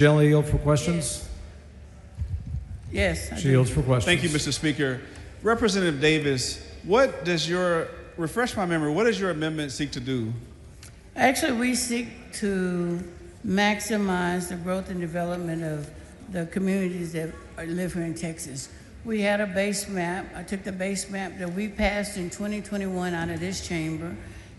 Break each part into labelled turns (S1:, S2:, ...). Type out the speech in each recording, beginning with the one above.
S1: Generally yield for questions?
S2: Yes.
S1: She yields for questions.
S3: Thank you, Mr. Speaker. Representative Davis, what does your, refresh my memory, what does your amendment seek to do?
S2: Actually, we seek to maximize the growth and development of the communities that live here in Texas. We had a base map. I took the base map that we passed in 2021 out of this chamber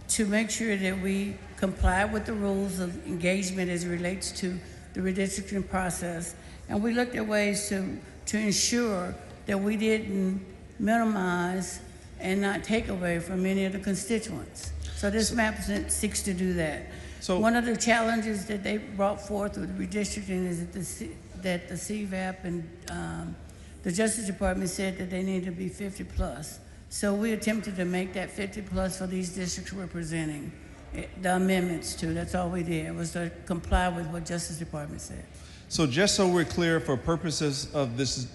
S2: to make sure that we comply with the rules of engagement as it relates to the redistricting process. And we looked at ways to ensure that we didn't minimize and not take away from any of the constituents. So this map seeks to do that. So one of the challenges that they brought forth with redistricting is that the CVAP and the Justice Department said that they need to be 50 plus. So we attempted to make that 50 plus for these districts we're presenting. The amendments to, that's all we did, was to comply with what Justice Department said.
S3: So just so we're clear for purposes of this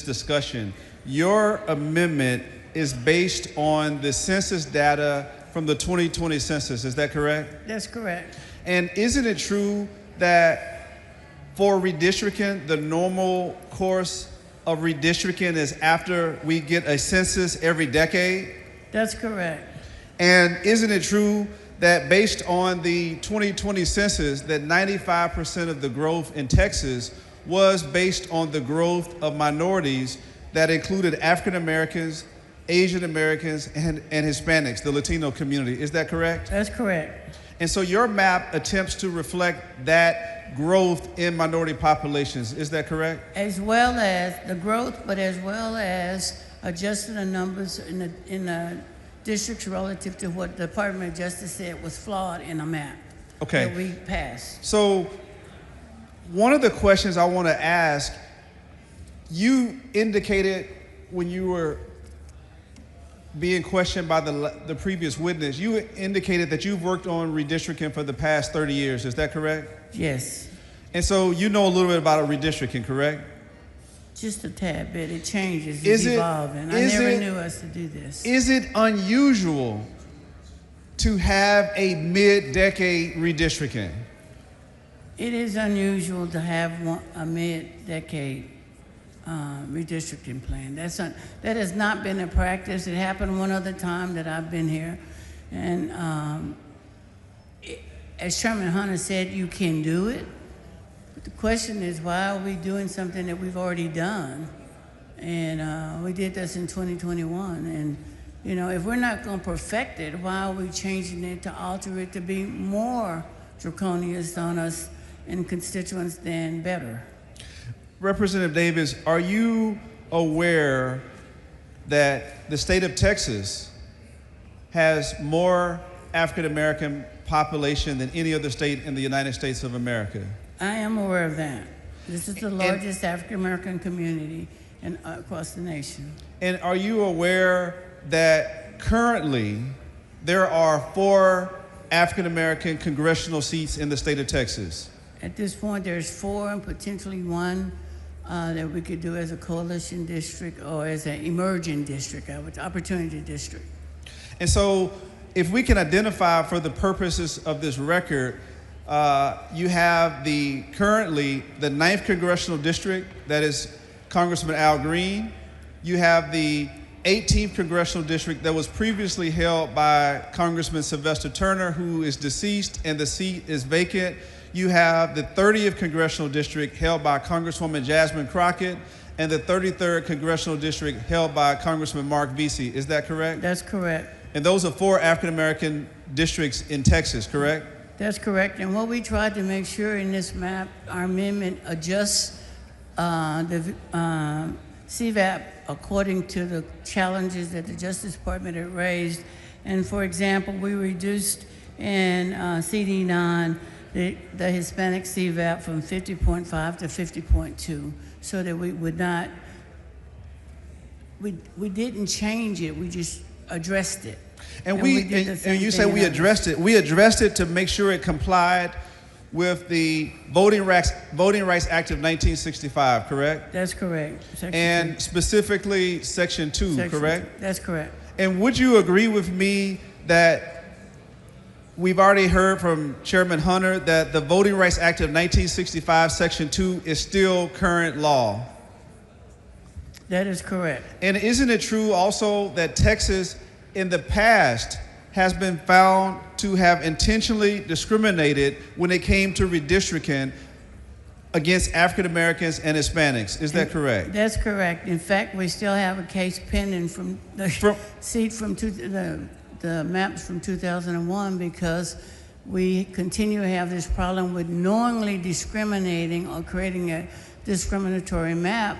S3: discussion, your amendment is based on the census data from the 2020 census, is that correct?
S2: That's correct.
S3: And isn't it true that for redistricting, the normal course of redistricting is after we get a census every decade?
S2: That's correct.
S3: And isn't it true that based on the 2020 census, that 95% of the growth in Texas was based on the growth of minorities that included African Americans, Asian Americans, and Hispanics, the Latino community. Is that correct?
S2: That's correct.
S3: And so your map attempts to reflect that growth in minority populations. Is that correct?
S2: As well as the growth, but as well as adjusting the numbers in the districts relative to what the Department of Justice said was flawed in a map that we passed.
S3: So one of the questions I want to ask, you indicated when you were being questioned by the previous witness, you indicated that you've worked on redistricting for the past 30 years. Is that correct?
S2: Yes.
S3: And so you know a little bit about redistricting, correct?
S2: Just a tad bit. It changes. It's evolving. I never knew us to do this.
S3: Is it unusual to have a mid-decade redistricting?
S2: It is unusual to have a mid-decade redistricting plan. That has not been a practice. It happened one other time that I've been here. And as Chairman Hunter said, you can do it. The question is, why are we doing something that we've already done? And we did this in 2021. And, you know, if we're not going to perfect it, why are we changing it to alter it to be more draconian on us and constituents than better?
S3: Representative Davis, are you aware that the state of Texas has more African American population than any other state in the United States of America?
S2: I am aware of that. This is the largest African American community across the nation. And
S3: are you aware that currently there are 4 African American congressional seats in the state of Texas?
S2: At this point, there's 4 and potentially 1 that we could do as a coalition district or as an emerging district, opportunity district.
S3: And so if we can identify for the purposes of this record, you have currently the 9th Congressional District, that is Congressman Al Green. You have the 18th Congressional District that was previously held by Congressman Sylvester Turner, who is deceased, and the seat is vacant. You have the 30th Congressional District held by Congresswoman Jasmine Crockett, and the 33rd Congressional District held by Congressman Mark Vesey. Is that correct?
S2: That's correct.
S3: And those are 4 African American districts in Texas, correct?
S2: That's correct. And what we tried to make sure in this map, our amendment adjusts the CVAP according to the challenges that the Justice Department had raised. And for example, we reduced in CD9 the Hispanic CVAP from 50.5 to 50.2 so that we would not, we didn't change it, we just addressed it.
S3: And you say we addressed it. We addressed it to make sure it complied with the Voting Rights Act of 1965, correct?
S2: That's correct.
S3: And specifically Section 2, correct?
S2: That's correct.
S3: And would you agree with me that we've already heard from Chairman Hunter that the Voting Rights Act of 1965, Section 2, is still current law.
S2: That is correct.
S3: And isn't it true also that Texas in the past has been found to have intentionally discriminated when it came to redistricting against African Americans and Hispanics? Is that correct?
S2: That's correct. In fact, we still have a case pending from the the maps from 2001 because we continue to have this problem with knowingly discriminating or creating a discriminatory map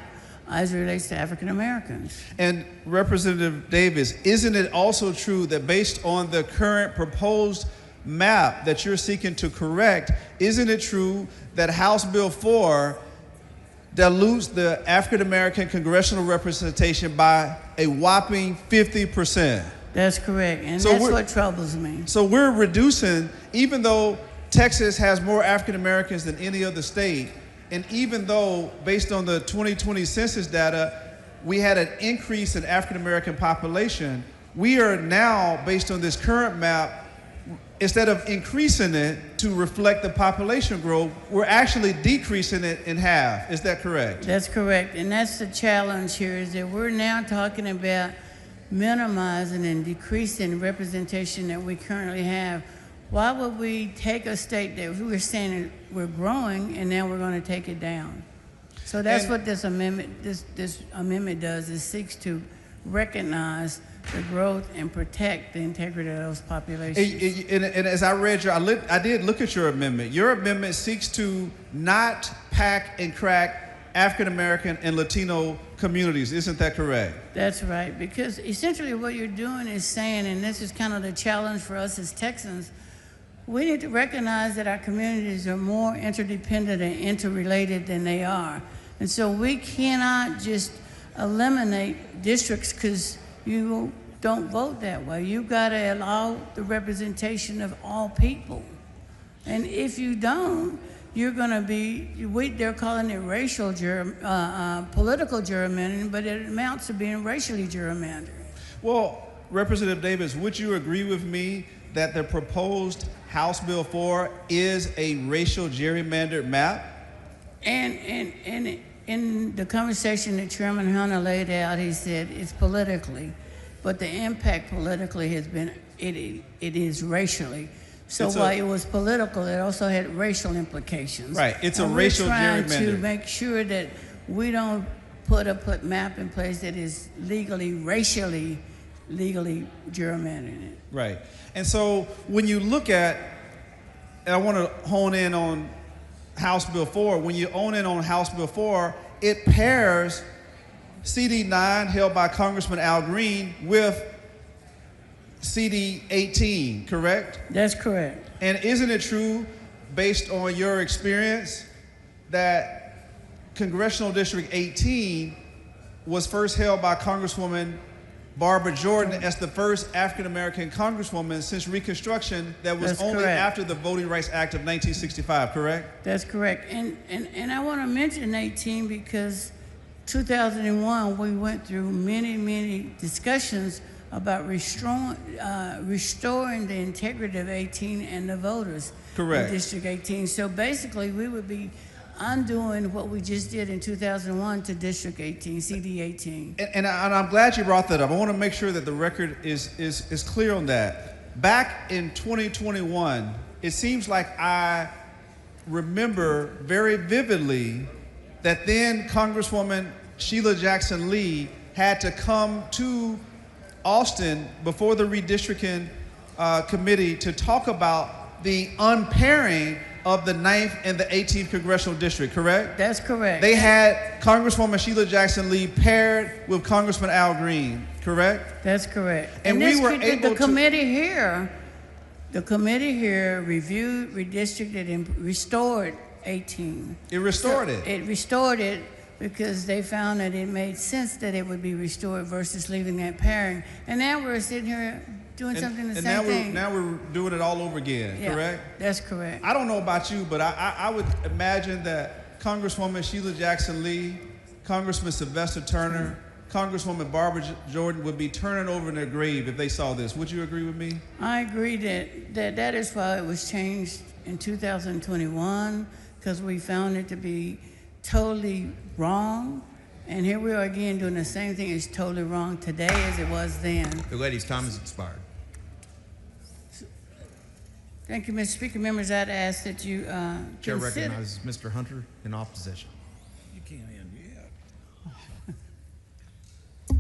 S2: as it relates to African Americans.
S3: And Representative Davis, isn't it also true that based on the current proposed map that you're seeking to correct, isn't it true that House Bill 4 dilutes the African American congressional representation by a whopping 50%?
S2: That's correct, and
S3: So
S2: that's
S3: we're-
S2: what troubles me.
S3: So we're reducing, even though Texas has more African Americans than any other state, and even though, based on the 2020 census data, we had an increase in African American population, we are now, based on this current map, instead of increasing it to reflect the population growth, we're actually decreasing it in half. Is that correct?
S2: That's correct, and that's the challenge here is that we're now talking about minimizing and decreasing representation that we currently have. Why would we take a state that we were saying we're growing and now we're going to take it down? So that's what this amendment does, is seeks to recognize the growth and protect the integrity of those populations.
S3: And as I read I did look at your amendment. Your amendment seeks to not pack and crack African American and Latino communities. Isn't that correct?
S2: That's right, because essentially what you're doing is saying, and this is kind of the challenge for us as Texans, we need to recognize that our communities are more interdependent and interrelated than they are. And so we cannot just eliminate districts because you don't vote that way. You've got to allow the representation of all people. And if you don't, you're going to be, they're calling it racial political gerrymandering, but it amounts to being racially gerrymandered.
S3: Well, Representative Davis, would you agree with me that the proposed House Bill 4 is a racial gerrymandered map?
S2: And in the conversation that Chairman Hunter laid out, he said it's politically, but the impact politically has been, it is racially. So while it was political, it also had racial implications.
S3: Right, it's a racial gerrymander.
S2: We're trying to make sure that we don't put a map in place that is legally gerrymandering it.
S3: Right, and so when you look at, and I want to hone in on House Bill 4, when you hone in on House Bill 4, it pairs CD 9 held by Congressman Al Green with CD 18, correct?
S2: That's correct.
S3: And isn't it true, based on your experience, that Congressional District 18 was first held by Congresswoman Barbara Jordan as the first African-American Congresswoman since Reconstruction that was only after the Voting Rights Act of 1965, correct?
S2: That's correct. And I want to mention 18 because 2001, we went through many discussions about restoring the integrity of 18 and the voters.
S3: Correct.
S2: In District 18. So basically, we would be undoing what we just did in 2001 to District 18, CD 18.
S3: And I'm glad you brought that up. I want to make sure that the record is clear on that. Back in 2021, it seems like I remember very vividly that then Congresswoman Sheila Jackson Lee had to come to Austin before the redistricting committee to talk about the unpairing of the 9th and the 18th Congressional District, correct?
S2: That's correct.
S3: They had Congresswoman Sheila Jackson Lee paired with Congressman Al Green, correct?
S2: That's correct.
S3: And we were able
S2: the committee here reviewed, redistricted, and restored 18.
S3: It restored it.
S2: It restored it because they found that it made sense that it would be restored versus leaving that pairing. And now we're sitting here doing something the same thing.
S3: Now we're doing it all over again,
S2: Yeah,
S3: correct?
S2: That's correct.
S3: I don't know about you, but I would imagine that Congresswoman Sheila Jackson Lee, Congressman Sylvester Turner, Congresswoman Barbara Jordan would be turning over in their grave if they saw this. Would you agree with me?
S2: I agree that is why it was changed in 2021, because we found it to be totally wrong. And here we are again doing the same thing. It's totally wrong today as it was then.
S4: The lady's time has expired.
S2: Thank you, Mr. Speaker. Members, I'd ask that you
S4: Chair
S2: consider.
S4: recognizes Mr. Hunter in opposition.
S1: You can't end yet.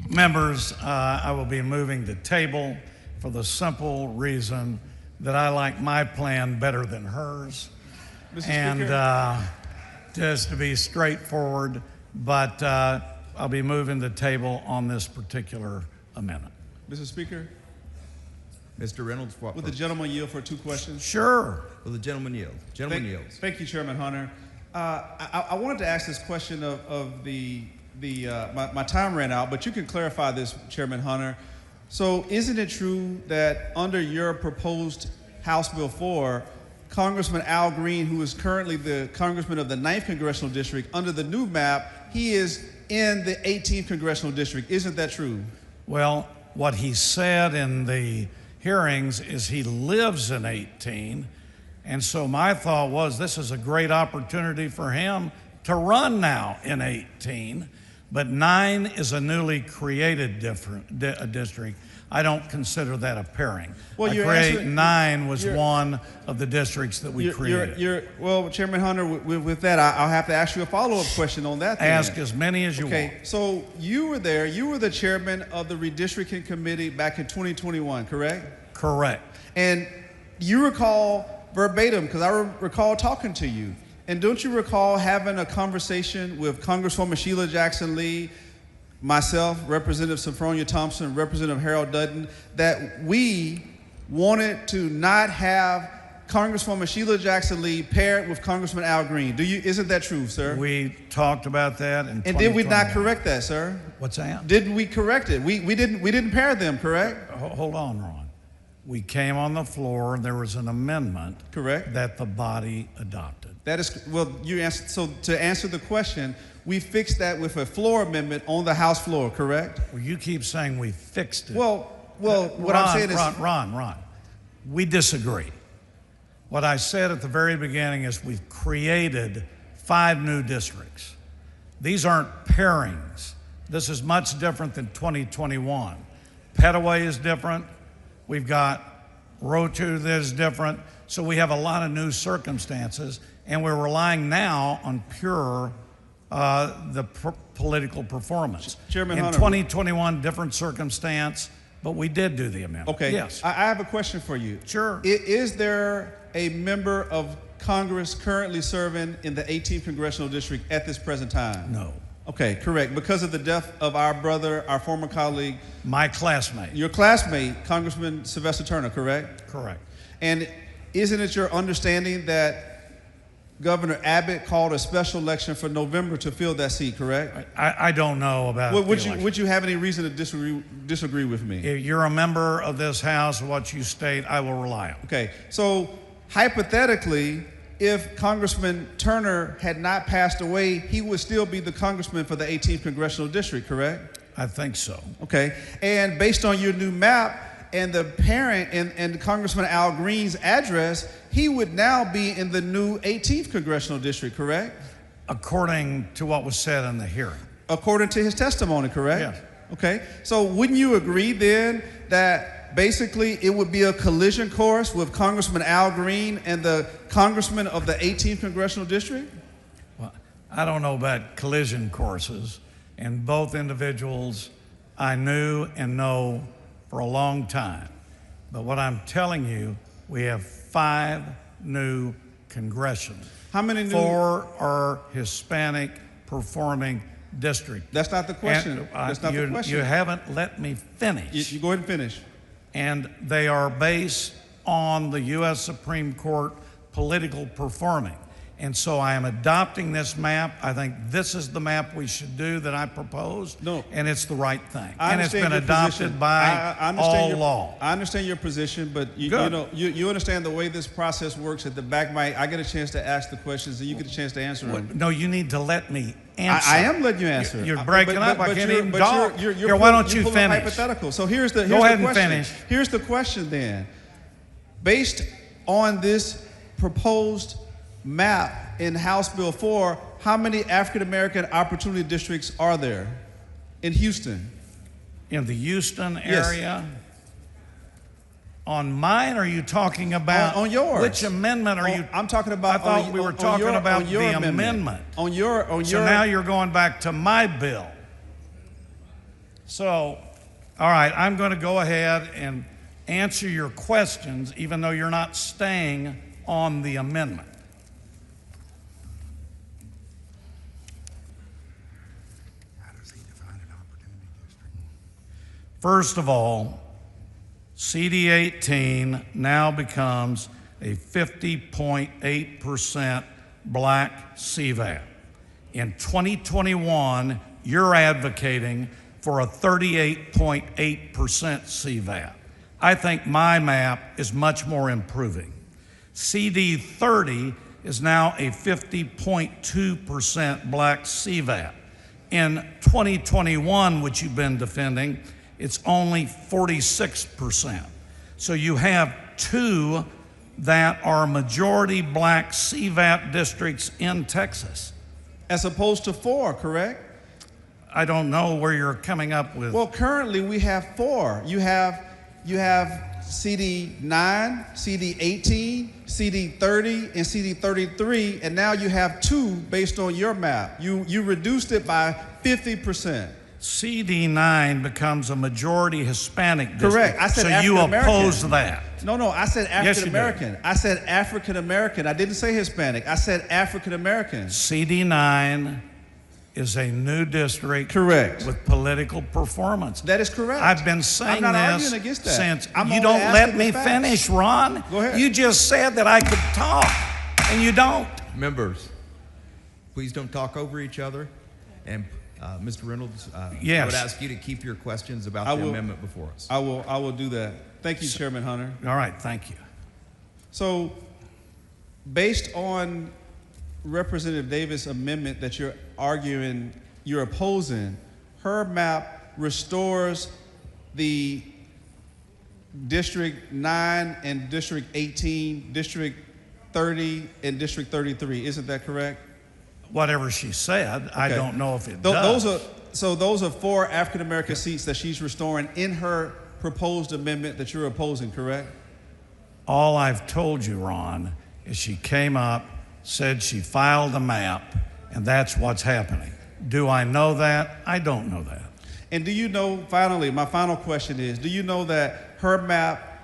S5: Members, I will be moving the table for the simple reason that I like my plan better than hers.
S3: Mr.
S5: And
S3: Speaker?
S5: just to be straightforward, but I'll be moving the table on this particular amendment.
S3: Mr. Speaker,
S4: Mr. Reynolds, what?
S3: would the gentleman yield for 2 questions?
S5: Sure.
S4: Will the gentleman yield? Gentleman yields.
S3: Thank you, Chairman Hunter. I wanted to ask this question of my time ran out, but you can clarify this, Chairman Hunter. So isn't it true that under your proposed House Bill 4, Congressman Al Green, who is currently the congressman of the 9th Congressional District, under the new map, he is in the 18th Congressional District. Isn't that true?
S5: Well, what he said in the hearings is he lives in 18, and so my thought was this is a great opportunity for him to run now in 18, but 9 is a newly created district. I don't consider that a pairing.
S3: Well, you're
S5: 9 was one of the districts that we created.
S3: Well, Chairman Hunter, with that, I'll have to ask you a follow-up question on that.
S5: Ask as many as you want.
S3: Okay, so you were there. You were the chairman of the Redistricting Committee back in 2021, correct?
S5: Correct.
S3: And you recall verbatim, because I recall talking to you, and don't you recall having a conversation with Congresswoman Sheila Jackson Lee, myself, Representative Sophronia Thompson, Representative Harold Dutton, that we wanted to not have Congresswoman Sheila Jackson Lee paired with Congressman Al Green. Isn't that true, sir?
S5: We talked about that in 2021.
S3: And did we not correct that, sir?
S5: What's that?
S3: Didn't we correct it? We didn't pair them, correct?
S5: Hold on, Ron. We came on the floor and there was an amendment
S3: Correct.
S5: that the body adopted.
S3: That is, well, you answered, so to answer the question, we fixed that with a floor amendment on the House floor, correct?
S5: Well, you keep saying we fixed it.
S3: Well, what
S5: Ron,
S3: I'm saying is...
S5: Ron, we disagree. What I said at the very beginning is we've created 5 new districts. These aren't pairings. This is much different than 2021. Petaway is different. We've got Rotu that is different. So we have a lot of new circumstances, and we're relying now on pure political performance.
S3: Chairman
S5: in
S3: Hunter,
S5: 2021, different circumstance, but we did do the amendment.
S3: Okay.
S5: Yes.
S3: I have a question for you.
S5: Sure.
S3: Is there a member of Congress currently serving in the 18th Congressional District at this present time?
S5: No.
S3: Okay, correct. Because of the death of our brother, our former colleague.
S5: My classmate.
S3: Your classmate, Congressman Sylvester Turner, correct?
S5: Correct.
S3: And isn't it your understanding that Governor Abbott called a special election for November to fill that seat, correct?
S5: I don't know about the election.
S3: Would you have any reason to disagree with me?
S5: If you're a member of this House, what you state, I will rely on.
S3: Okay, so hypothetically, if Congressman Turner had not passed away, he would still be the congressman for the 18th Congressional District, correct?
S5: I think so.
S3: Okay, and based on your new map and the parent and Congressman Al Green's address, he would now be in the new 18th Congressional District, correct?
S5: According to what was said in the hearing.
S3: According to his testimony, correct?
S5: Yes.
S3: Okay, so wouldn't you agree then that basically it would be a collision course with Congressman Al Green and the congressman of the 18th Congressional District?
S5: Well, I don't know about collision courses, and both individuals I knew and know for a long time. But what I'm telling you, we have 5 new congressionals.
S3: How many new?
S5: 4 are Hispanic performing district.
S3: That's not the question. That's not the question.
S5: You haven't let me finish.
S3: You go ahead and finish.
S5: And they are based on the U.S. Supreme Court political performing. And so I am adopting this map. I think this is the map we should do that I proposed.
S3: No.
S5: And it's the right thing.
S3: I
S5: And it's
S3: understand
S5: been
S3: your
S5: adopted
S3: position.
S5: by
S3: I understand
S5: all
S3: your,
S5: law.
S3: I understand your position, but you
S5: Good.
S3: know, you understand the way this process works. At the back, I get a chance to ask the questions, and you get a chance to answer them.
S5: No, you need to let me answer.
S3: I am letting you answer.
S5: You're breaking up. I can't even talk.
S3: You're
S5: Here, why don't you
S3: pulling
S5: finish?
S3: Hypothetical. So here's the
S5: Go ahead and
S3: question.
S5: finish.
S3: Here's the question then. Based on this proposed map in House Bill 4, how many African American opportunity districts are there in Houston?
S5: In the Houston
S3: Yes.
S5: area? On mine, or are you talking about?
S3: On yours.
S5: Which amendment are you?
S3: I'm talking about.
S5: I thought we were talking about the amendment.
S3: On your.
S5: So now you're going back to my bill. So, all right, I'm going to go ahead and answer your questions, even though you're not staying on the amendment. First of all, CD18 now becomes a 50.8% black CVAP. In 2021, you're advocating for a 38.8% CVAP. I think my map is much more improving. CD30 is now a 50.2% black CVAP. In 2021, which you've been defending, it's only 46%. So you have two that are majority black CVAP districts in Texas.
S3: As opposed to 4, correct?
S5: I don't know where you're coming up with.
S3: Well, currently we have 4. You have CD9, CD18, CD30, and CD33, and now you have 2 based on your map. You reduced it by 50%.
S5: CD9 becomes a majority Hispanic district.
S3: Correct. I said
S5: so
S3: African
S5: you
S3: American.
S5: oppose that.
S3: No, I said
S5: Yes,
S3: African American. I said African American. I didn't say Hispanic. I said African American.
S5: CD9 is a new district.
S3: Correct.
S5: With political performance.
S3: That is correct.
S5: I've been saying
S3: I'm not
S5: this
S3: arguing against that.
S5: since
S3: I'm
S5: you
S3: only
S5: don't let
S3: asking
S5: me
S3: the facts.
S5: finish, Ron.
S3: Go ahead.
S5: You just said that I could talk, and you don't.
S4: Members, please don't talk over each other. And Mr. Reynolds,
S5: Yes.
S4: I would ask you to keep your questions about
S3: I
S4: the
S3: will.
S4: amendment before us.
S3: I will do that. Thank you, Chairman Hunter.
S5: All right, thank you.
S3: So, based on Representative Davis' amendment that you're arguing, you're opposing, her map restores the District 9 and District 18, District 30, and District 33. Isn't that correct?
S5: Whatever she said, I
S3: Okay.
S5: don't know if it does.
S3: Those are 4 African American seats that she's restoring in her proposed amendment that you're opposing, correct?
S5: All I've told you, Ron, is she came up, said she filed a map, and that's what's happening. Do I know that? I don't know that.
S3: And do you know, finally, my final question is, do you know that her map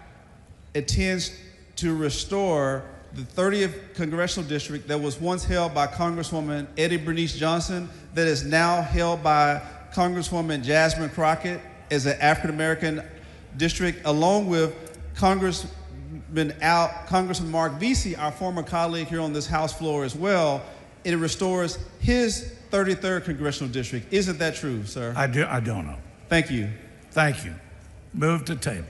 S3: intends to restore the 30th Congressional District that was once held by Congresswoman Eddie Bernice Johnson, that is now held by Congresswoman Jasmine Crockett as an African-American district, along with Congressman Mark Vesey, our former colleague here on this House floor as well. It restores his 33rd Congressional District. Isn't that true, sir?
S5: I don't know.
S3: Thank you.
S5: Thank you. Move to table.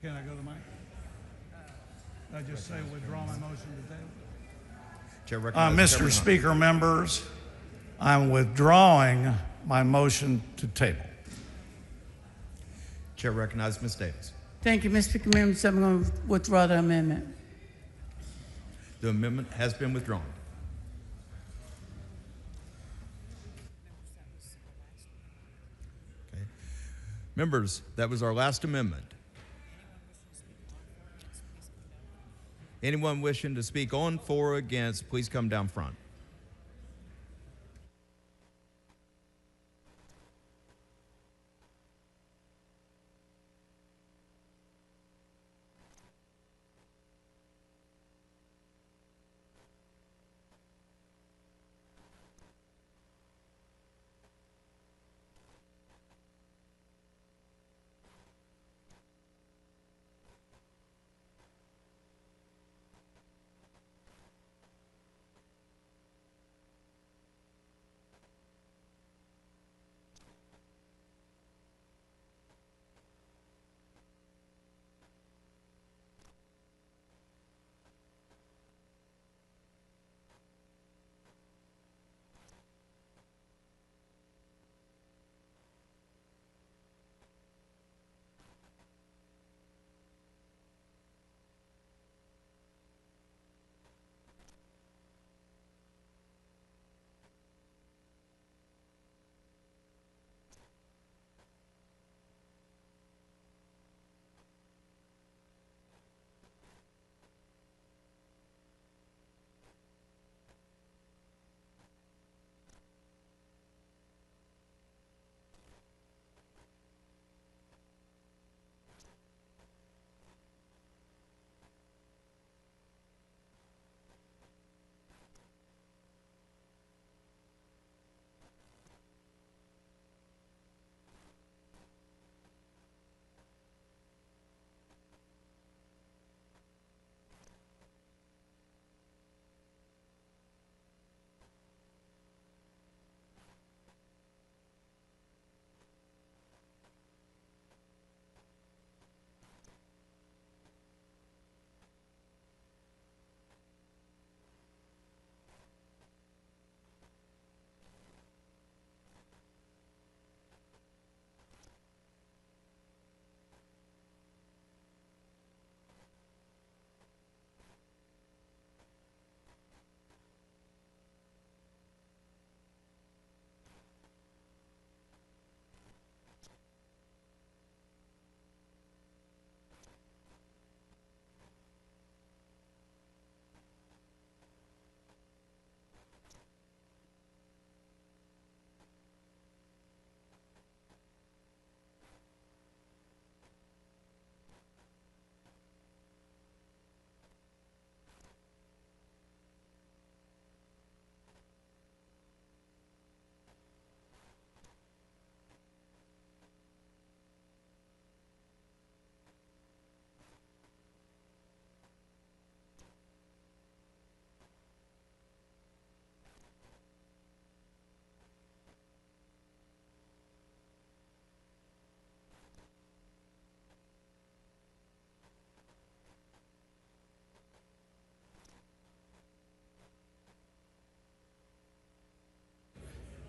S5: Can I go to the mic? I just say withdraw my motion to table?
S4: Chair recognizes
S5: Mr.
S4: Chairman Hunter.
S5: Speaker, members, I'm withdrawing my motion to table.
S4: Chair recognizes Ms. Davis.
S2: Thank you, Mr. Speaker. Members, I'm going to withdraw the amendment.
S4: The amendment has been withdrawn. Okay. Members, that was our last amendment. Anyone wishing to speak on, for, or against, please come down front.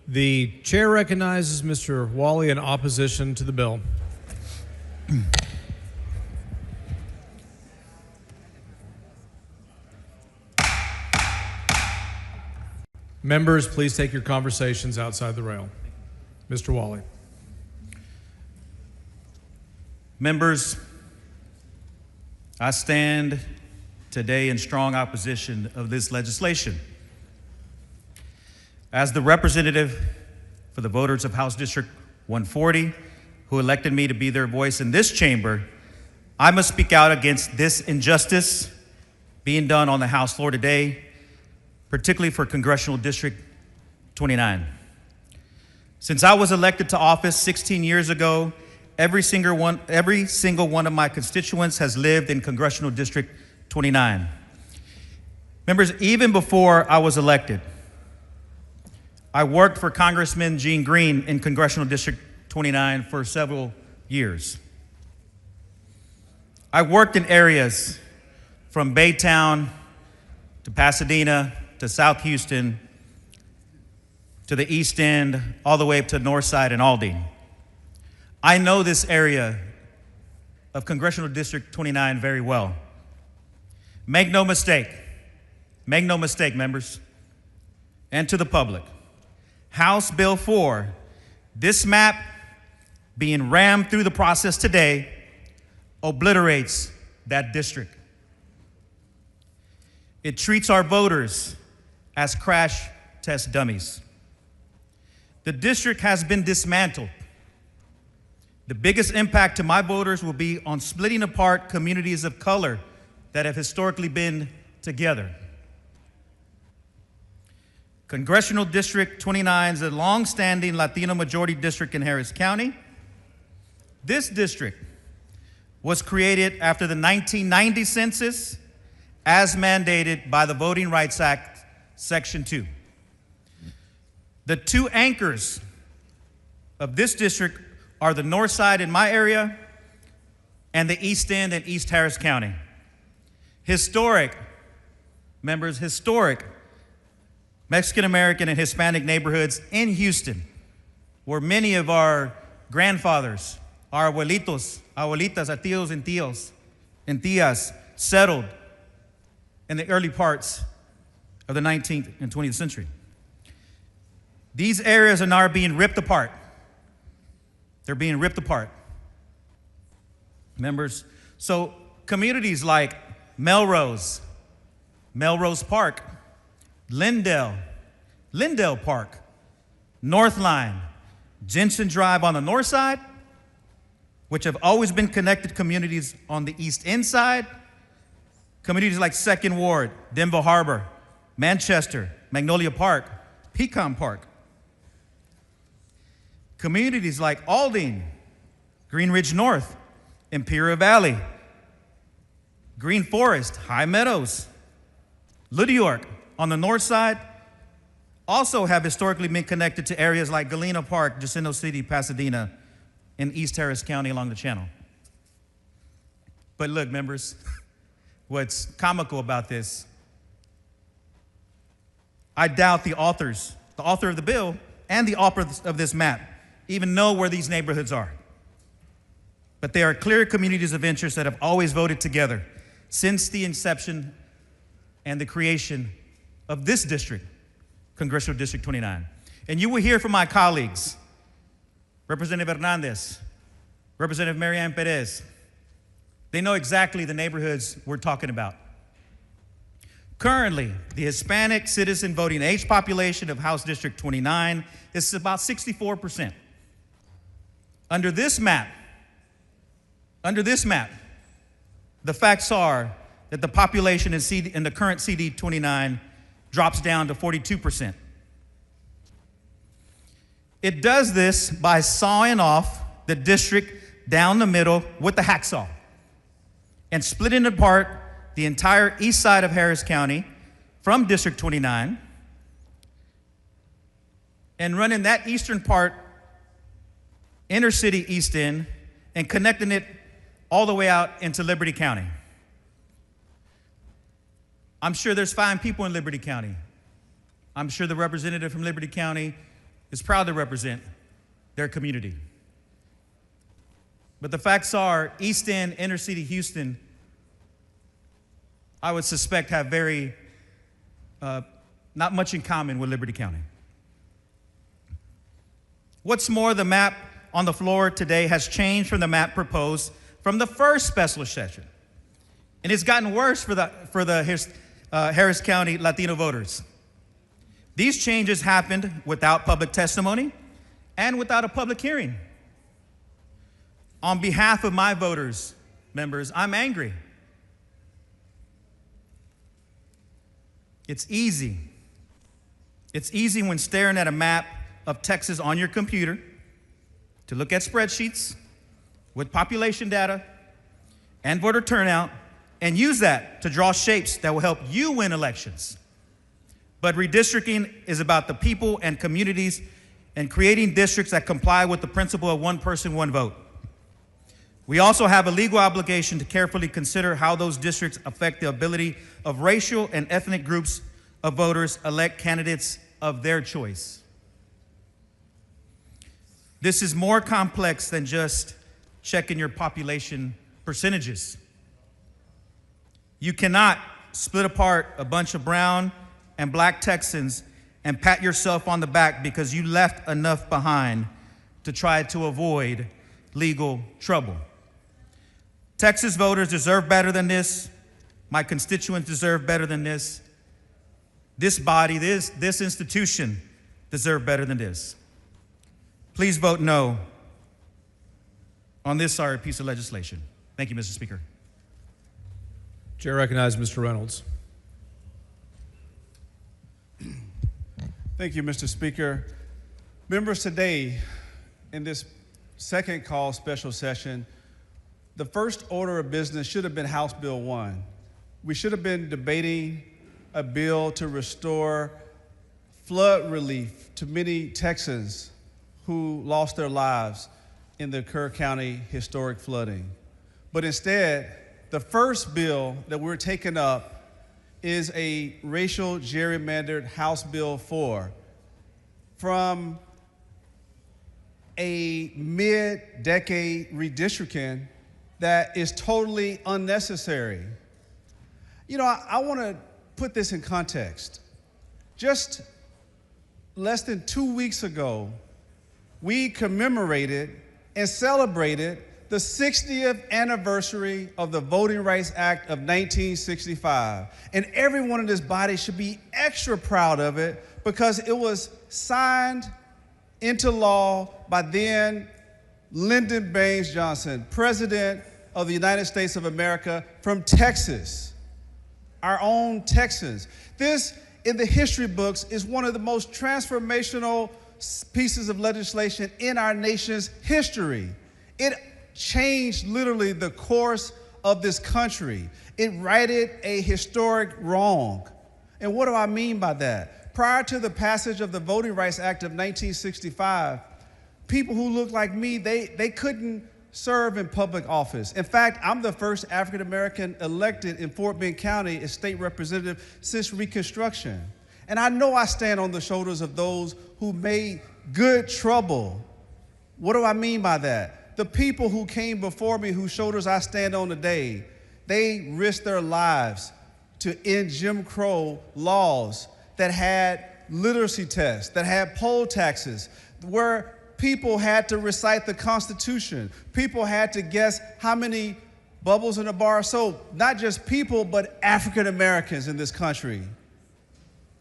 S6: The chair recognizes Mr. Wally in opposition to the bill. Members, please take your conversations outside the rail. Mr. Wally.
S1: Members, I stand today in strong opposition of this legislation. As the representative for the voters of House District 140, who elected me to be their voice in this chamber, I must speak out against this injustice being done on the House floor today, particularly for Congressional District 29. Since I was elected to office 16 years ago, every single one of my constituents has lived in Congressional District 29. Members, even before I was elected, I worked for Congressman Gene Green in Congressional District 29 for several years. I worked in areas from Baytown to Pasadena to South Houston to the East End, all the way up to Northside and Aldine. I know this area of Congressional District 29 very well. Make no mistake, members, and to the public, House Bill 4, this map being rammed through the process today, obliterates that district. It treats our voters as crash test dummies. The district has been dismantled. The biggest impact to my voters will be on splitting apart communities of color that have historically been together. Congressional District 29 is a long-standing Latino majority district in Harris County. This district was created after the 1990 census as mandated by the Voting Rights Act, Section 2. The two anchors of this district are the North Side in my area and the East End in East Harris County. Historic, members, historic Mexican-American and Hispanic neighborhoods in Houston, where many of our grandfathers, our abuelitos, abuelitas, our tíos and tías settled in the early parts of the 19th and 20th century. These areas are now being ripped apart. They're being ripped apart. Members, so communities like Melrose Park, Lindell Park, Northline, Jensen Drive on the north side, which have always been connected communities on the East End side, communities like Second Ward, Denver Harbor, Manchester, Magnolia Park, Pecan Park. Communities like Aldine, Green Ridge North, Imperial Valley, Green Forest, High Meadows, Little York on the north side also have historically been connected to areas like Galena Park, Jacinto City, Pasadena, and East Harris County along the channel. But look, members, what's comical about this, I doubt the author of the bill and the author of this map even know where these neighborhoods are. But they are clear communities of interest that have always voted together since the inception and the creation of this district, Congressional District 29. And you will hear from my colleagues, Representative Hernandez, Representative Marianne Perez. They know exactly the neighborhoods we're talking about. Currently, the Hispanic citizen voting age population of House District 29 is about 64%. Under this map, the facts are that the population in the current CD 29 drops down to 42%. It does this by sawing off the district down the middle with the hacksaw and splitting apart the entire east side of Harris County from District 29 and running that eastern part, inner city East End, and connecting it all the way out into Liberty County. I'm sure there's fine people in Liberty County. I'm sure the representative from Liberty County is proud to represent their community. But the facts are, East End, inner city Houston, I would suspect have not much in common with Liberty County. What's more, the map on the floor today has changed from the map proposed from the first special session. And it's gotten worse for the Harris County Latino voters. These changes happened without public testimony and without a public hearing. On behalf of my voters, members, I'm angry. It's easy. It's easy when staring at a map of Texas on your computer to look at spreadsheets with population data and voter turnout and use that to draw shapes that will help you win elections. But redistricting is about the people and communities and creating districts that comply with the principle of one person, one vote. We also have a legal obligation to carefully consider how those districts affect the ability of racial and ethnic groups of voters elect candidates of their choice. This is more complex than just checking your population percentages. You cannot split apart a bunch of brown and black Texans and pat yourself on the back because you left enough behind to try to avoid legal trouble. Texas voters deserve better than this. My constituents deserve better than this. This body, this institution deserve better than this. Please vote no on this sorry piece of legislation. Thank you, Mr. Speaker.
S6: Chair recognizes Mr. Reynolds.
S3: Thank you, Mr. Speaker. Members, today, in this second call special session, the first order of business should have been House Bill 1. We should have been debating a bill to restore flood relief to many Texans who lost their lives in the Kerr County historic flooding. But instead, the first bill that we're taking up is a racial gerrymandered House Bill 4 from a mid-decade redistricting that is totally unnecessary. You know, I want to put this in context. Just less than 2 weeks ago, we commemorated and celebrated the 60th anniversary of the Voting Rights Act of 1965. And everyone in this body should be extra proud of it because it was signed into law by then Lyndon Baines Johnson, President of the United States of America from Texas, our own Texans. This, in the history books, is one of the most transformational pieces of legislation in our nation's history. It changed literally the course of this country. It righted a historic wrong. And what do I mean by that? Prior to the passage of the Voting Rights Act of 1965, people who looked like me, they couldn't serve in public office. In fact, I'm the first African American elected in Fort Bend County as state representative since Reconstruction. And I know I stand on the shoulders of those who made good trouble. What do I mean by that? The people who came before me, whose shoulders I stand on today, they risked their lives to end Jim Crow laws that had literacy tests, that had poll taxes, where people had to recite the Constitution. People had to guess how many bubbles in a bar of soap. Not just people, but African Americans in this country.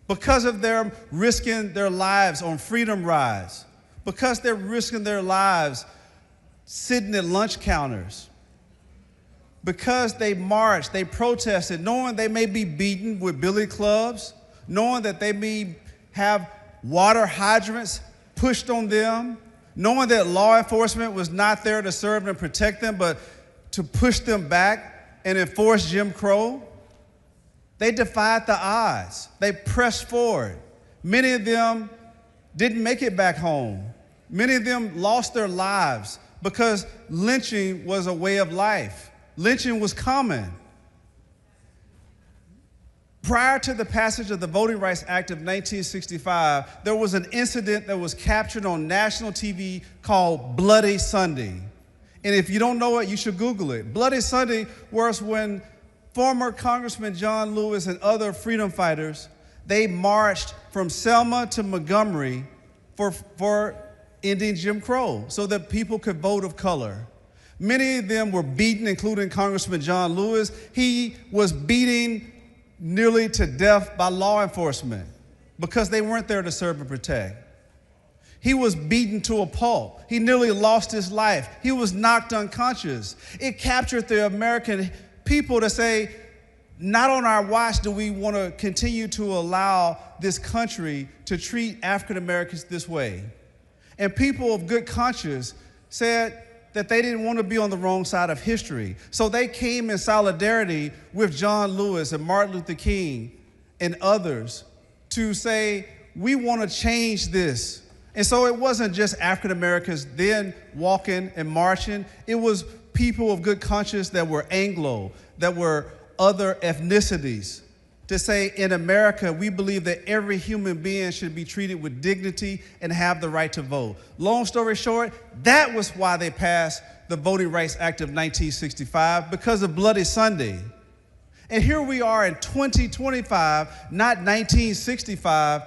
S3: Because of them risking their lives on freedom rides, because they're risking their lives sitting at lunch counters, because they marched, they protested, knowing they may be beaten with billy clubs, knowing that they may have water hydrants pushed on them, knowing that law enforcement was not there to serve and protect them, but to push them back and enforce Jim Crow. They defied the odds. They pressed forward. Many of them didn't make it back home. Many of them lost their lives because lynching was a way of life. Lynching was common. Prior to the passage of the Voting Rights Act of 1965, there was an incident that was captured on national TV called Bloody Sunday. And if you don't know it, you should Google it. Bloody Sunday was when former Congressman John Lewis and other freedom fighters, they marched from Selma to Montgomery for ending Jim Crow so that people could vote of color. Many of them were beaten, including Congressman John Lewis. He was beaten nearly to death by law enforcement because they weren't there to serve and protect. He was beaten to a pulp. He nearly lost his life. He was knocked unconscious. It captured the American people to say, not on our watch do we want to continue to allow this country to treat African Americans this way. And people of good conscience said that they didn't want to be on the wrong side of history. So they came in solidarity with John Lewis and Martin Luther King and others to say, we want to change this. And so it wasn't just African Americans then walking and marching. It was people of good conscience that were Anglo, that were other ethnicities, to say in America, we believe that every human being should be treated with dignity and have the right to vote. Long story short, that was why they passed the Voting Rights Act of 1965, because of Bloody Sunday. And here we are in 2025, not 1965,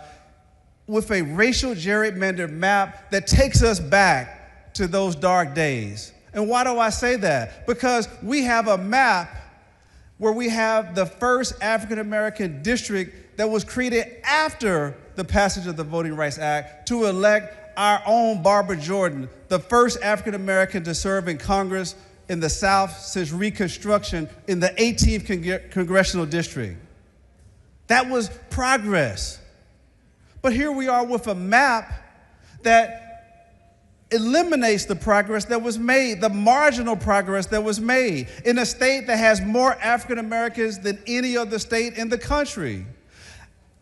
S3: with a racial gerrymandered map that takes us back to those dark days. And why do I say that? Because we have a map where we have the first African-American district that was created after the passage of the Voting Rights Act to elect our own Barbara Jordan, the first African-American to serve in Congress in the South since Reconstruction in the 18th Congressional District. That was progress. But here we are with a map that eliminates the progress that was made, the marginal progress that was made in a state that has more African Americans than any other state in the country.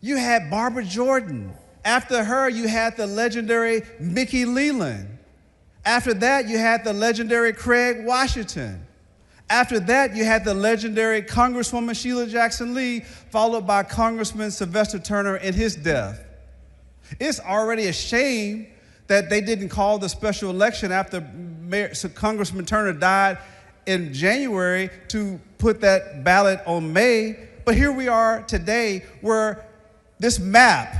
S3: You had Barbara Jordan. After her, you had the legendary Mickey Leland. After that, you had the legendary Craig Washington. After that, you had the legendary Congresswoman Sheila Jackson Lee, followed by Congressman Sylvester Turner and his death. It's already a shame that they didn't call the special election after Congressman Turner died in January to put that ballot on May. But here we are today where this map,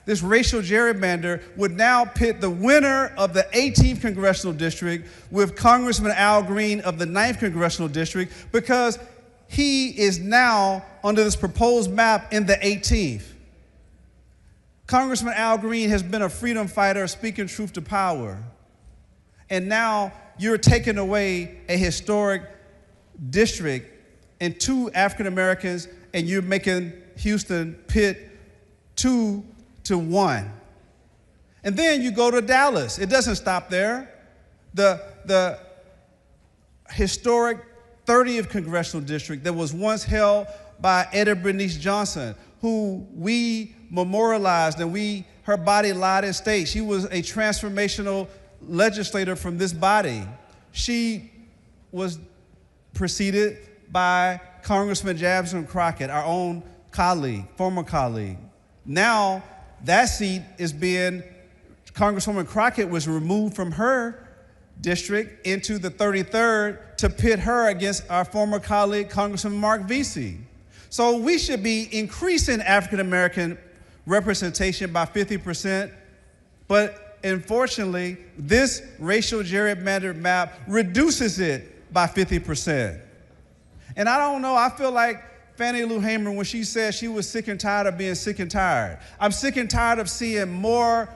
S3: this racial gerrymander, would now pit the winner of the 18th Congressional District with Congressman Al Green of the 9th Congressional District, because he is now under this proposed map in the 18th. Congressman Al Green has been a freedom fighter speaking truth to power. And now you're taking away a historic district and 2 African Americans, and you're making Houston pit 2-1. And then you go to Dallas. It doesn't stop there. The historic 30th Congressional District that was once held by Etta Bernice Johnson, who we memorialized, and her body lied in state. She was a transformational legislator from this body. She was preceded by Congressman Jabson Crockett, our own colleague, former colleague. Now that seat is Congresswoman Crockett was removed from her district into the 33rd to pit her against our former colleague, Congressman Mark Vesey. So we should be increasing African American representation by 50%, but unfortunately, this racial gerrymandered map reduces it by 50%. And I don't know, I feel like Fannie Lou Hamer when she said she was sick and tired of being sick and tired. I'm sick and tired of seeing more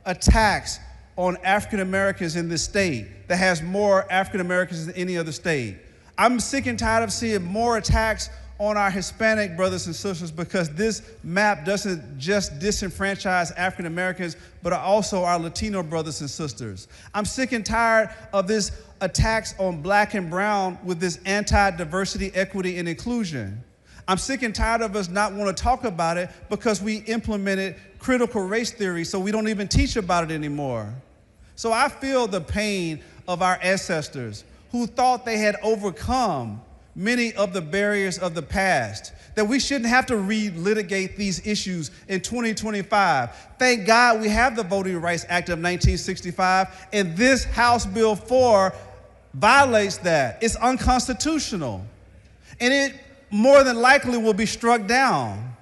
S3: attacks on African Americans in this state that has more African Americans than any other state. I'm sick and tired of seeing more attacks on our Hispanic brothers and sisters, because this map doesn't just disenfranchise African Americans, but also our Latino brothers and sisters. I'm sick and tired of this attacks on black and brown with this anti-diversity, equity, and inclusion. I'm sick and tired of us not want to talk about it because we implemented critical race theory, so we don't even teach about it anymore. So I feel the pain of our ancestors who thought they had overcome many of the barriers of the past, that we shouldn't have to relitigate these issues in 2025. Thank God we have the Voting Rights Act of 1965, and this House Bill 4 violates that. It's unconstitutional, and it more than likely will be struck down.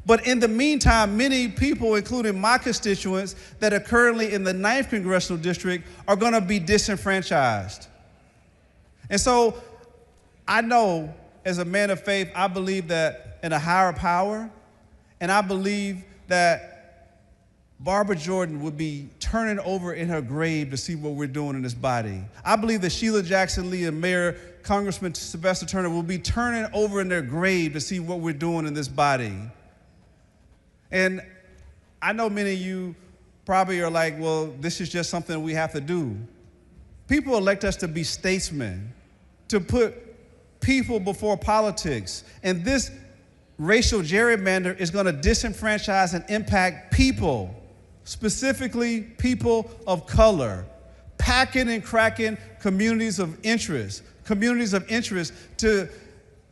S3: But in the meantime, many people, including my constituents that are currently in the 9th Congressional District, are going to be disenfranchised. And so I know, as a man of faith, I believe that in a higher power, and I believe that Barbara Jordan would be turning over in her grave to see what we're doing in this body. I believe that Sheila Jackson Lee and Mayor Congressman Sylvester Turner will be turning over in their grave to see what we're doing in this body. And I know many of you probably are like, well, this is just something we have to do. People elect us to be statesmen, to put people before politics. And this racial gerrymander is going to disenfranchise and impact people, specifically people of color, packing and cracking communities of interest to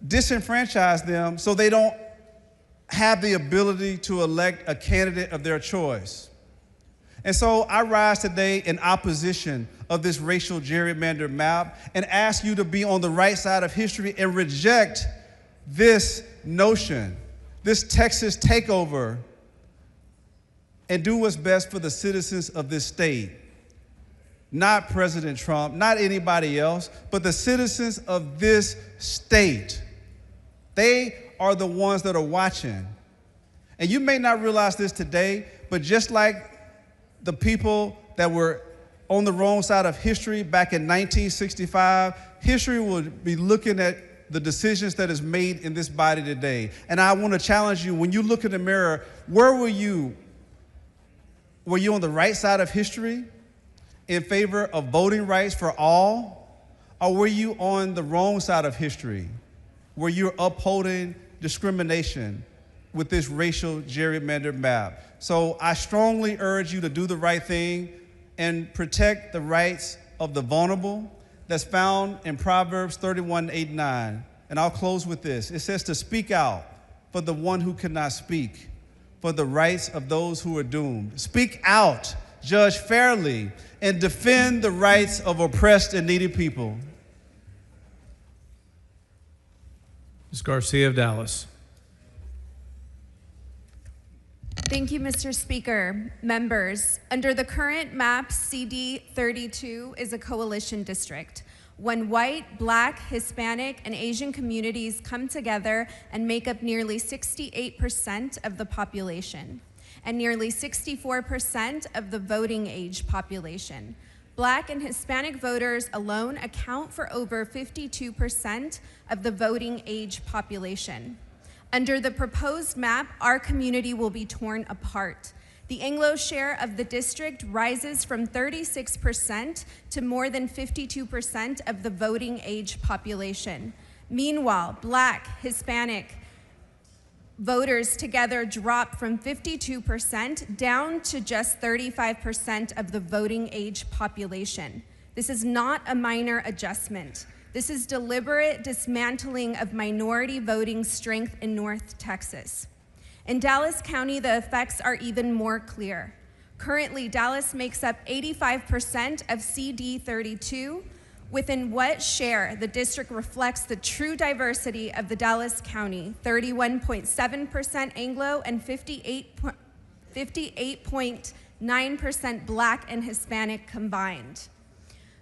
S3: disenfranchise them so they don't have the ability to elect a candidate of their choice. And so I rise today in opposition of this racial gerrymander map and ask you to be on the right side of history and reject this notion, this Texas takeover, and do what's best for the citizens of this state. Not President Trump, not anybody else, but the citizens of this state. They are the ones that are watching. And you may not realize this today, but just like the people that were on the wrong side of history back in 1965, history will be looking at the decisions that is made in this body today. And I want to challenge you, when you look in the mirror, where were you? Were you on the right side of history in favor of voting rights for all? Or were you on the wrong side of history where you're upholding discrimination with this racial gerrymander map? So I strongly urge you to do the right thing and protect the rights of the vulnerable that's found in Proverbs 31:8-9. And I'll close with this. It says to speak out for the one who cannot speak, for the rights of those who are doomed. Speak out, judge fairly, and defend the rights of oppressed and needy people.
S6: Ms. Garcia of Dallas.
S7: Thank you, Mr. Speaker. Members, under the current map, CD 32 is a coalition district. When white, Black, Hispanic, and Asian communities come together and make up nearly 68% of the population and nearly 64% of the voting age population. Black and Hispanic voters alone account for over 52% of the voting age population. Under the proposed map, our community will be torn apart. The Anglo share of the district rises from 36% to more than 52% of the voting age population. Meanwhile, Black, Hispanic voters together drop from 52% down to just 35% of the voting age population. This is not a minor adjustment. This is deliberate dismantling of minority voting strength in North Texas. In Dallas County, the effects are even more clear. Currently, Dallas makes up 85% of CD 32. Within what share the district reflects the true diversity of the Dallas County, 31.7% Anglo and 58.9% Black and Hispanic combined.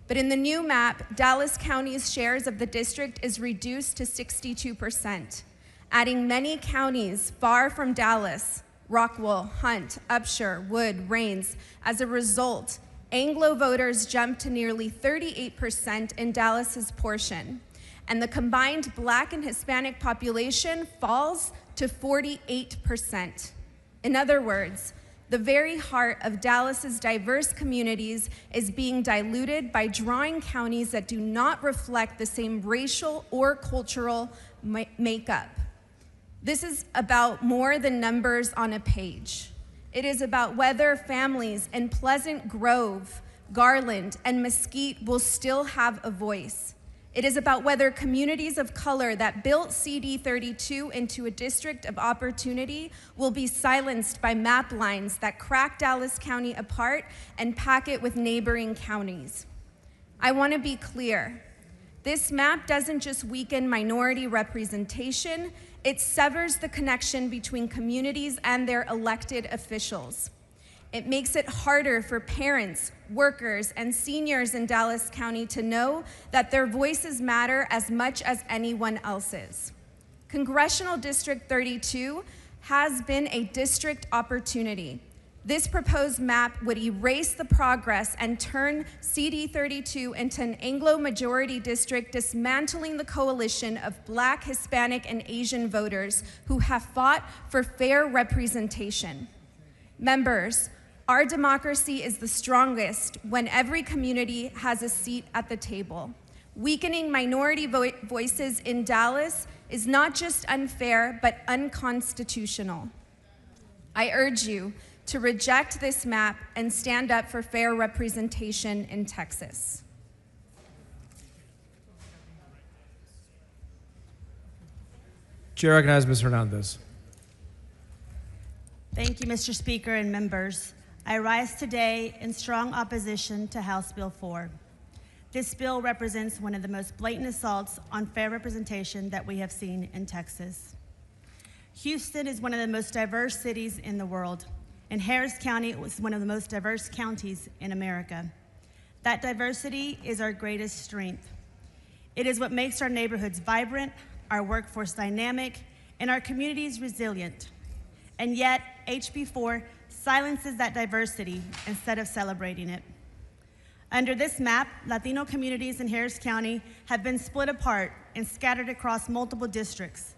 S7: But in the new map, Dallas County's shares of the district is reduced to 62%, adding many counties far from Dallas, Rockwell, Hunt, Upshur, Wood, Rains. As a result, Anglo voters jumped to nearly 38% in Dallas's portion, and the combined Black and Hispanic population falls to 48%. In other words, the very heart of Dallas's diverse communities is being diluted by drawing counties that do not reflect the same racial or cultural makeup. This is about more than numbers on a page. It is about whether families in Pleasant Grove, Garland, and Mesquite will still have a voice. It is about whether communities of color that built CD 32 into a district of opportunity will be silenced by map lines that crack Dallas County apart and pack it with neighboring counties. I want to be clear. This map doesn't just weaken minority representation, it severs the connection between communities and their elected officials. It makes it harder for parents, workers, and seniors in Dallas County to know that their voices matter as much as anyone else's. Congressional District 32 has been a district opportunity. This proposed map would erase the progress and turn CD 32 into an Anglo-majority district, dismantling the coalition of Black, Hispanic, and Asian voters who have fought for fair representation. Members, our democracy is the strongest when every community has a seat at the table. Weakening minority voices in Dallas is not just unfair, but unconstitutional. I urge you to reject this map and stand up for fair representation in Texas.
S6: Chair recognizes Ms. Hernandez.
S8: Thank you, Mr. Speaker and members. I rise today in strong opposition to House Bill 4. This bill represents one of the most blatant assaults on fair representation that we have seen in Texas. Houston is one of the most diverse cities in the world, and Harris County was one of the most diverse counties in America. That diversity is our greatest strength. It is what makes our neighborhoods vibrant, our workforce dynamic, and our communities resilient. And yet, HB 4 silences that diversity instead of celebrating it. Under this map, Latino communities in Harris County have been split apart and scattered across multiple districts,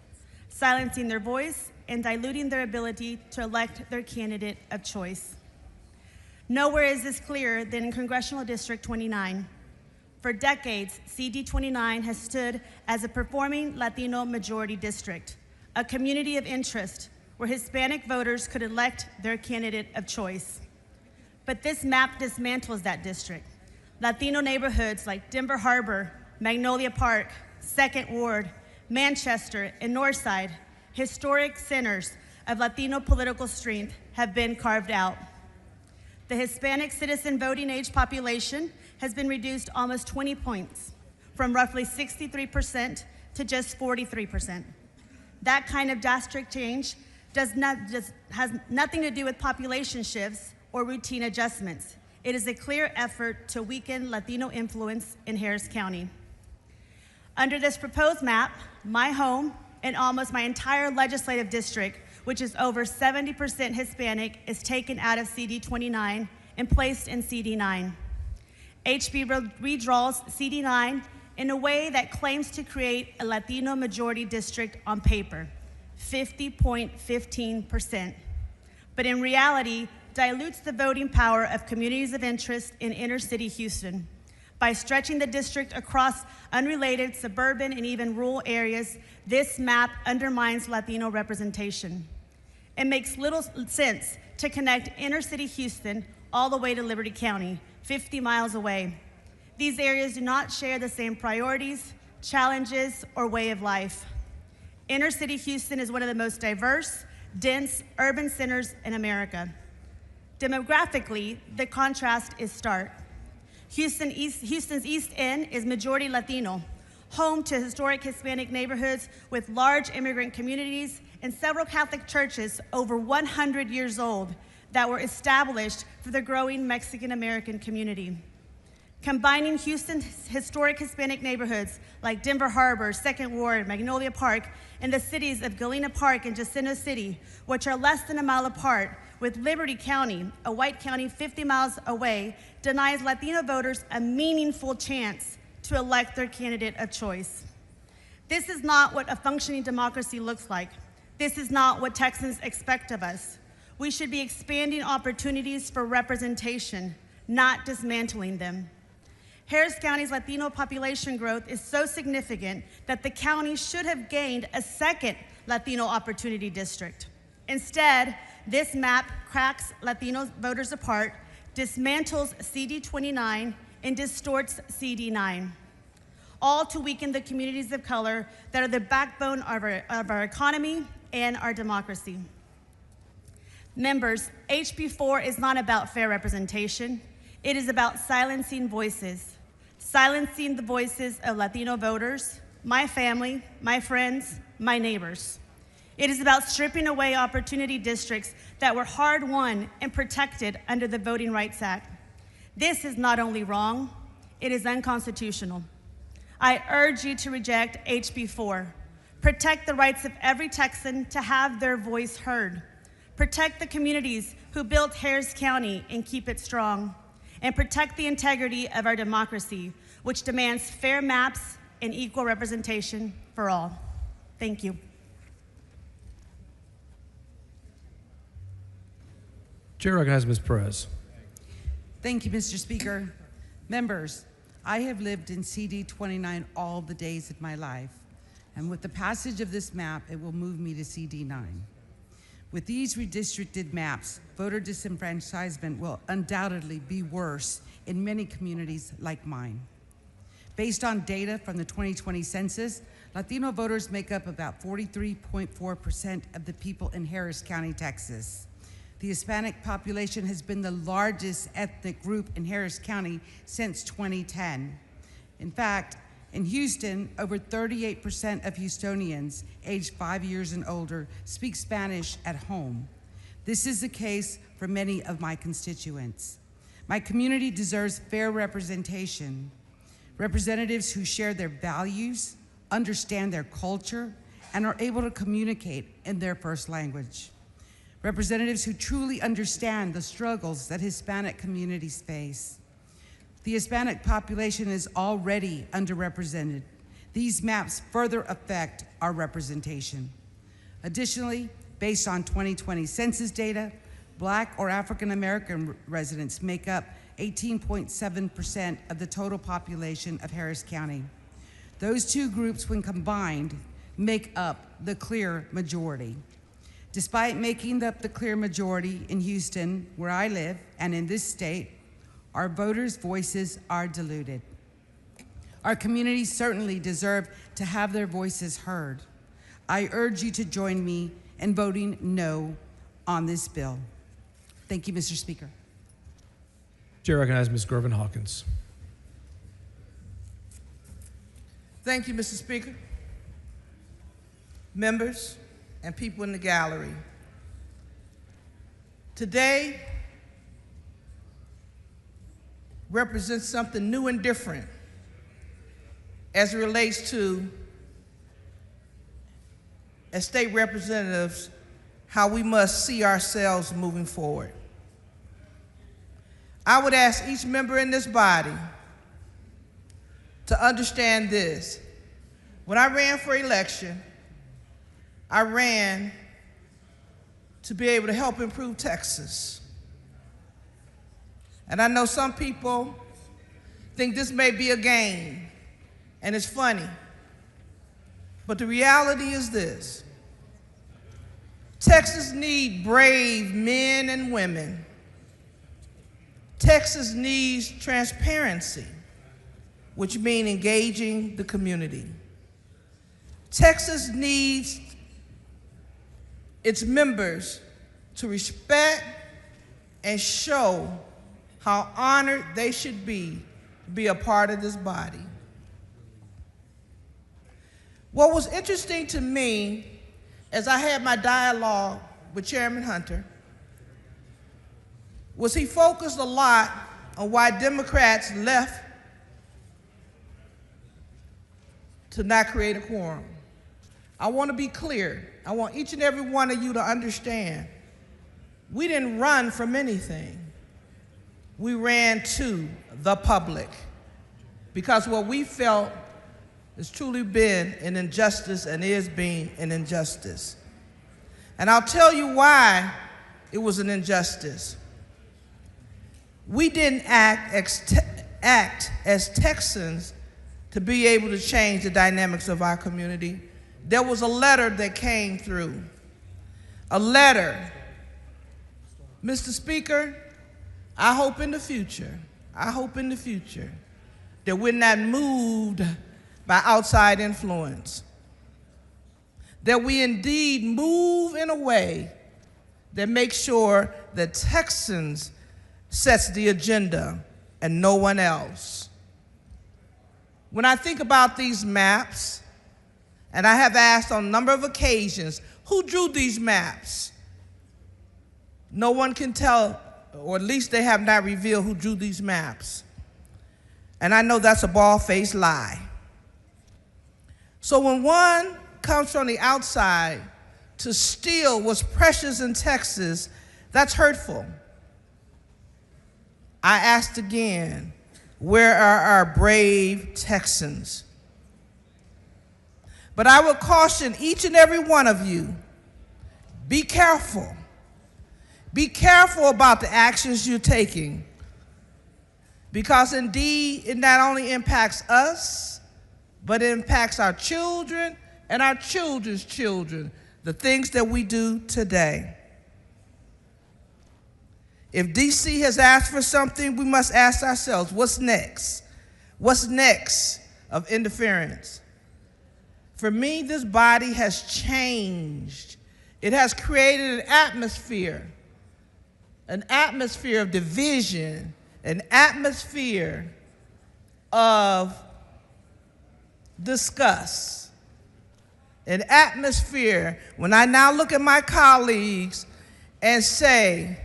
S8: silencing their voice and diluting their ability to elect their candidate of choice. Nowhere is this clearer than in Congressional District 29. For decades, CD 29 has stood as a performing Latino majority district, a community of interest where Hispanic voters could elect their candidate of choice. But this map dismantles that district. Latino neighborhoods like Denver Harbor, Magnolia Park, 2nd Ward, Manchester, and Northside, historic centers of Latino political strength, have been carved out. The Hispanic citizen voting age population has been reduced almost 20 points, from roughly 63% to just 43%. That kind of drastic change has nothing to do with population shifts or routine adjustments. It is a clear effort to weaken Latino influence in Harris County. Under this proposed map, my home and almost my entire legislative district, which is over 70% Hispanic, is taken out of CD 29 and placed in CD 9. HB redraws CD 9 in a way that claims to create a Latino majority district on paper, 50.15%, but in reality dilutes the voting power of communities of interest in inner city Houston. By stretching the district across unrelated suburban and even rural areas, this map undermines Latino representation. It makes little sense to connect inner city Houston all the way to Liberty County, 50 miles away. These areas do not share the same priorities, challenges, or way of life. Inner city Houston is one of the most diverse, dense urban centers in America. Demographically, the contrast is stark. Houston's East End is majority Latino, home to historic Hispanic neighborhoods with large immigrant communities and several Catholic churches over 100 years old that were established for the growing Mexican-American community. Combining Houston's historic Hispanic neighborhoods like Denver Harbor, 2nd Ward, Magnolia Park, and the cities of Galena Park and Jacinto City, which are less than a mile apart, with Liberty County, a white county 50 miles away, denies Latino voters a meaningful chance to elect their candidate of choice. This is not what a functioning democracy looks like. This is not what Texans expect of us. We should be expanding opportunities for representation, not dismantling them. Harris County's Latino population growth is so significant that the county should have gained a second Latino opportunity district. Instead, this map cracks Latino voters apart, dismantles CD 29, and distorts CD 9. all to weaken the communities of color that are the backbone of our economy and our democracy. Members, HB 4 is not about fair representation. It is about silencing voices, silencing the voices of Latino voters, my family, my friends, my neighbors. It is about stripping away opportunity districts that were hard-won and protected under the Voting Rights Act. This is not only wrong, it is unconstitutional. I urge you to reject HB 4. Protect the rights of every Texan to have their voice heard. Protect the communities who built Harris County and keep it strong. And protect the integrity of our democracy, which demands fair maps and equal representation for all. Thank you.
S6: Chair recognizes Ms. Perez.
S9: Thank you, Mr. Speaker. Members, I have lived in CD 29 all the days of my life, and with the passage of this map, it will move me to CD 9. With these redistricted maps, voter disenfranchisement will undoubtedly be worse in many communities like mine. Based on data from the 2020 census, Latino voters make up about 43.4% of the people in Harris County, Texas. The Hispanic population has been the largest ethnic group in Harris County since 2010. In fact, in Houston, over 38% of Houstonians aged 5 years and older speak Spanish at home. This is the case for many of my constituents. My community deserves fair representation, representatives who share their values, understand their culture, and are able to communicate in their first language. Representatives who truly understand the struggles that Hispanic communities face. The Hispanic population is already underrepresented. These maps further affect our representation. Additionally, based on 2020 census data, Black or African American residents make up 18.7% of the total population of Harris County. Those two groups, when combined, make up the clear majority. Despite making up the clear majority in Houston, where I live, and in this state, our voters' voices are diluted. Our communities certainly deserve to have their voices heard. I urge you to join me in voting no on this bill. Thank you, Mr. Speaker.
S6: Chair recognizes Ms. Groven Hawkins.
S10: Thank you, Mr. Speaker. Members and people in the gallery. Today represents something new and different as it relates to, as state representatives, how we must see ourselves moving forward. I would ask each member in this body to understand this. When I ran for election, I ran to be able to help improve Texas. And I know some people think this may be a game, and it's funny. But the reality is this. Texas needs brave men and women. Texas needs transparency, which means engaging the community. Texas needs its members to respect and show how honored they should be to be a part of this body. What was interesting to me as I had my dialogue with Chairman Hunter was he focused a lot on why Democrats left to not create a quorum. I want to be clear. I want each and every one of you to understand. We didn't run from anything. We ran to the public because what we felt has truly been an injustice and is being an injustice. And I'll tell you why it was an injustice. We didn't act as Texans to be able to change the dynamics of our community. There was a letter that came through. A letter. Mr. Speaker, I hope in the future that we're not moved by outside influence. That we indeed move in a way that makes sure that Texans sets the agenda and no one else. When I think about these maps, and I have asked on a number of occasions, who drew these maps? No one can tell, or at least they have not revealed who drew these maps. And I know that's a bald-faced lie. So when one comes from the outside to steal what's precious in Texas, that's hurtful. I asked again, where are our brave Texans? But I will caution each and every one of you, be careful. Be careful about the actions you're taking, because indeed it not only impacts us, but it impacts our children and our children's children, the things that we do today. If DC has asked for something, we must ask ourselves, what's next? What's next of interference? For me, this body has changed. It has created an atmosphere of division, an atmosphere of disgust, an atmosphere when I now look at my colleagues and say,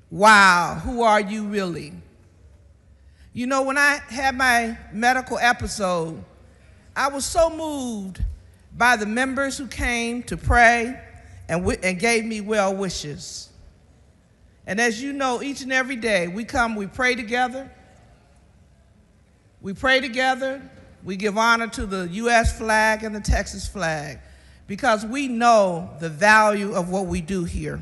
S10: wow, who are you really? You know, when I had my medical episode, I was so moved by the members who came to pray and gave me well wishes. And as you know, each and every day we come, we pray together. We pray together. We give honor to the U.S. flag and the Texas flag because we know the value of what we do here.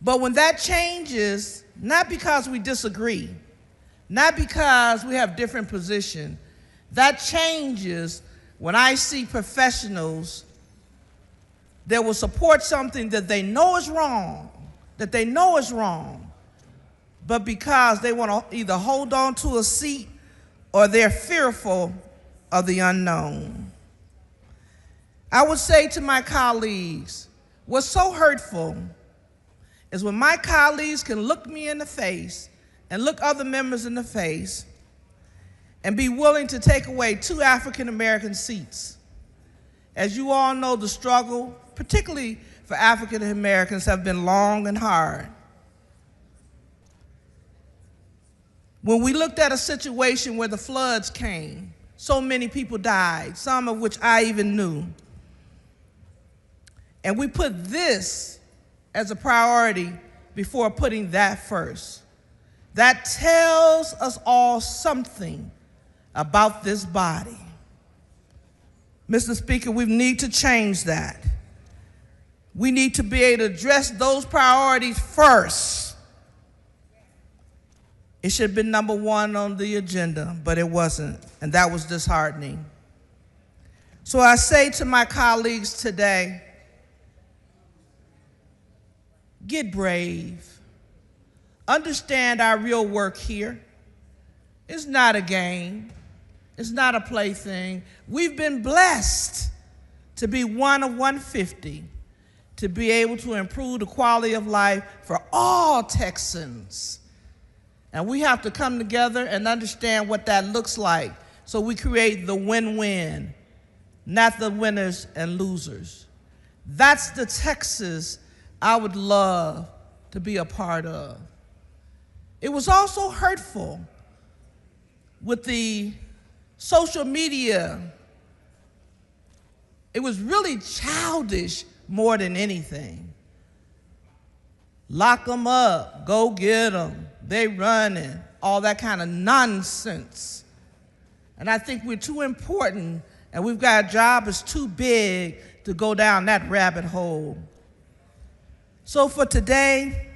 S10: But when that changes, not because we disagree, not because we have different positions, that changes when I see professionals that will support something that they know is wrong, but because they want to either hold on to a seat or they're fearful of the unknown. I would say to my colleagues, what's so hurtful is when my colleagues can look me in the face and look other members in the face and be willing to take away 2 African American seats. As you all know, the struggle, particularly for African Americans, have been long and hard. When we looked at a situation where the floods came, so many people died, some of which I even knew. And we put this as a priority before putting that first. That tells us all something about this body. Mr. Speaker, we need to change that. We need to be able to address those priorities first. It should have been number 1 on the agenda, but it wasn't, and that was disheartening. So I say to my colleagues today, get brave. Understand our real work here. It's not a game. It's not a plaything. We've been blessed to be one of 150, to be able to improve the quality of life for all Texans. And we have to come together and understand what that looks like so we create the win-win, not the winners and losers. That's the Texas I would love to be a part of. It was also hurtful with the social media. It was really childish more than anything. Lock them up, go get them, they running, all that kind of nonsense. And I think we're too important and we've got a job that's too big to go down that rabbit hole. So for today,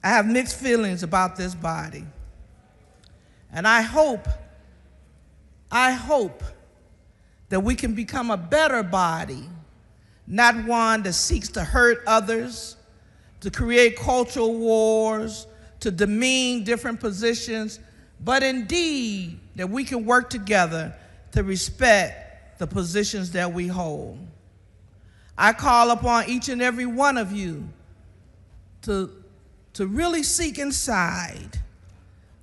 S10: I have mixed feelings about this body. And I hope that we can become a better body, not one that seeks to hurt others, to create cultural wars, to demean different positions, but indeed that we can work together to respect the positions that we hold. I call upon each and every one of you to really seek inside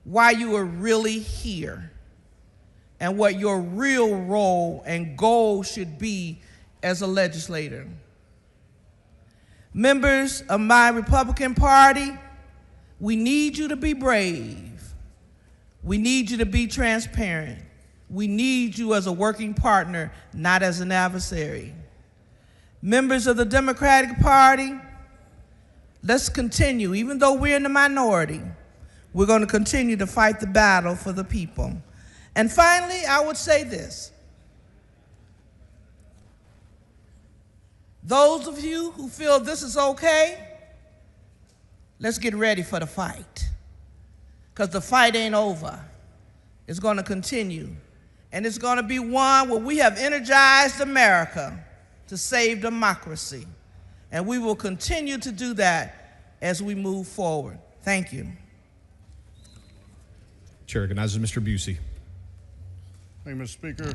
S10: why you are really here and what your real role and goal should be as a legislator. Members of my Republican Party, we need you to be brave. We need you to be transparent. We need you as a working partner, not as an adversary. Members of the Democratic Party, let's continue. Even though we're in the minority, we're going to continue to fight the battle for the people. And finally, I would say this. Those of you who feel this is okay, let's get ready for the fight. Because the fight ain't over. It's going to continue. And it's going to be one where we have energized America to save democracy. And we will continue to do that as we move forward. Thank you.
S11: Chair recognizes Mr. Busey.
S12: Thank you, Mr. Speaker.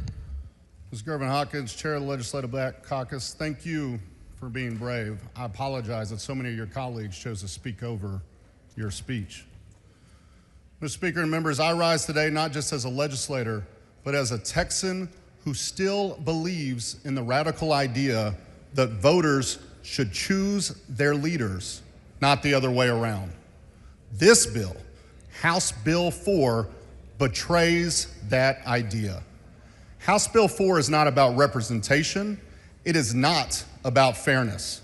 S12: Ms. Gervin-Hawkins, Chair of the Legislative Black Caucus, thank you for being brave. I apologize that so many of your colleagues chose to speak over your speech. Mr. Speaker and members, I rise today not just as a legislator, but as a Texan who still believes in the radical idea that voters should choose their leaders, not the other way around. This bill, House Bill 4, betrays that idea. House Bill 4 is not about representation. It is not about fairness.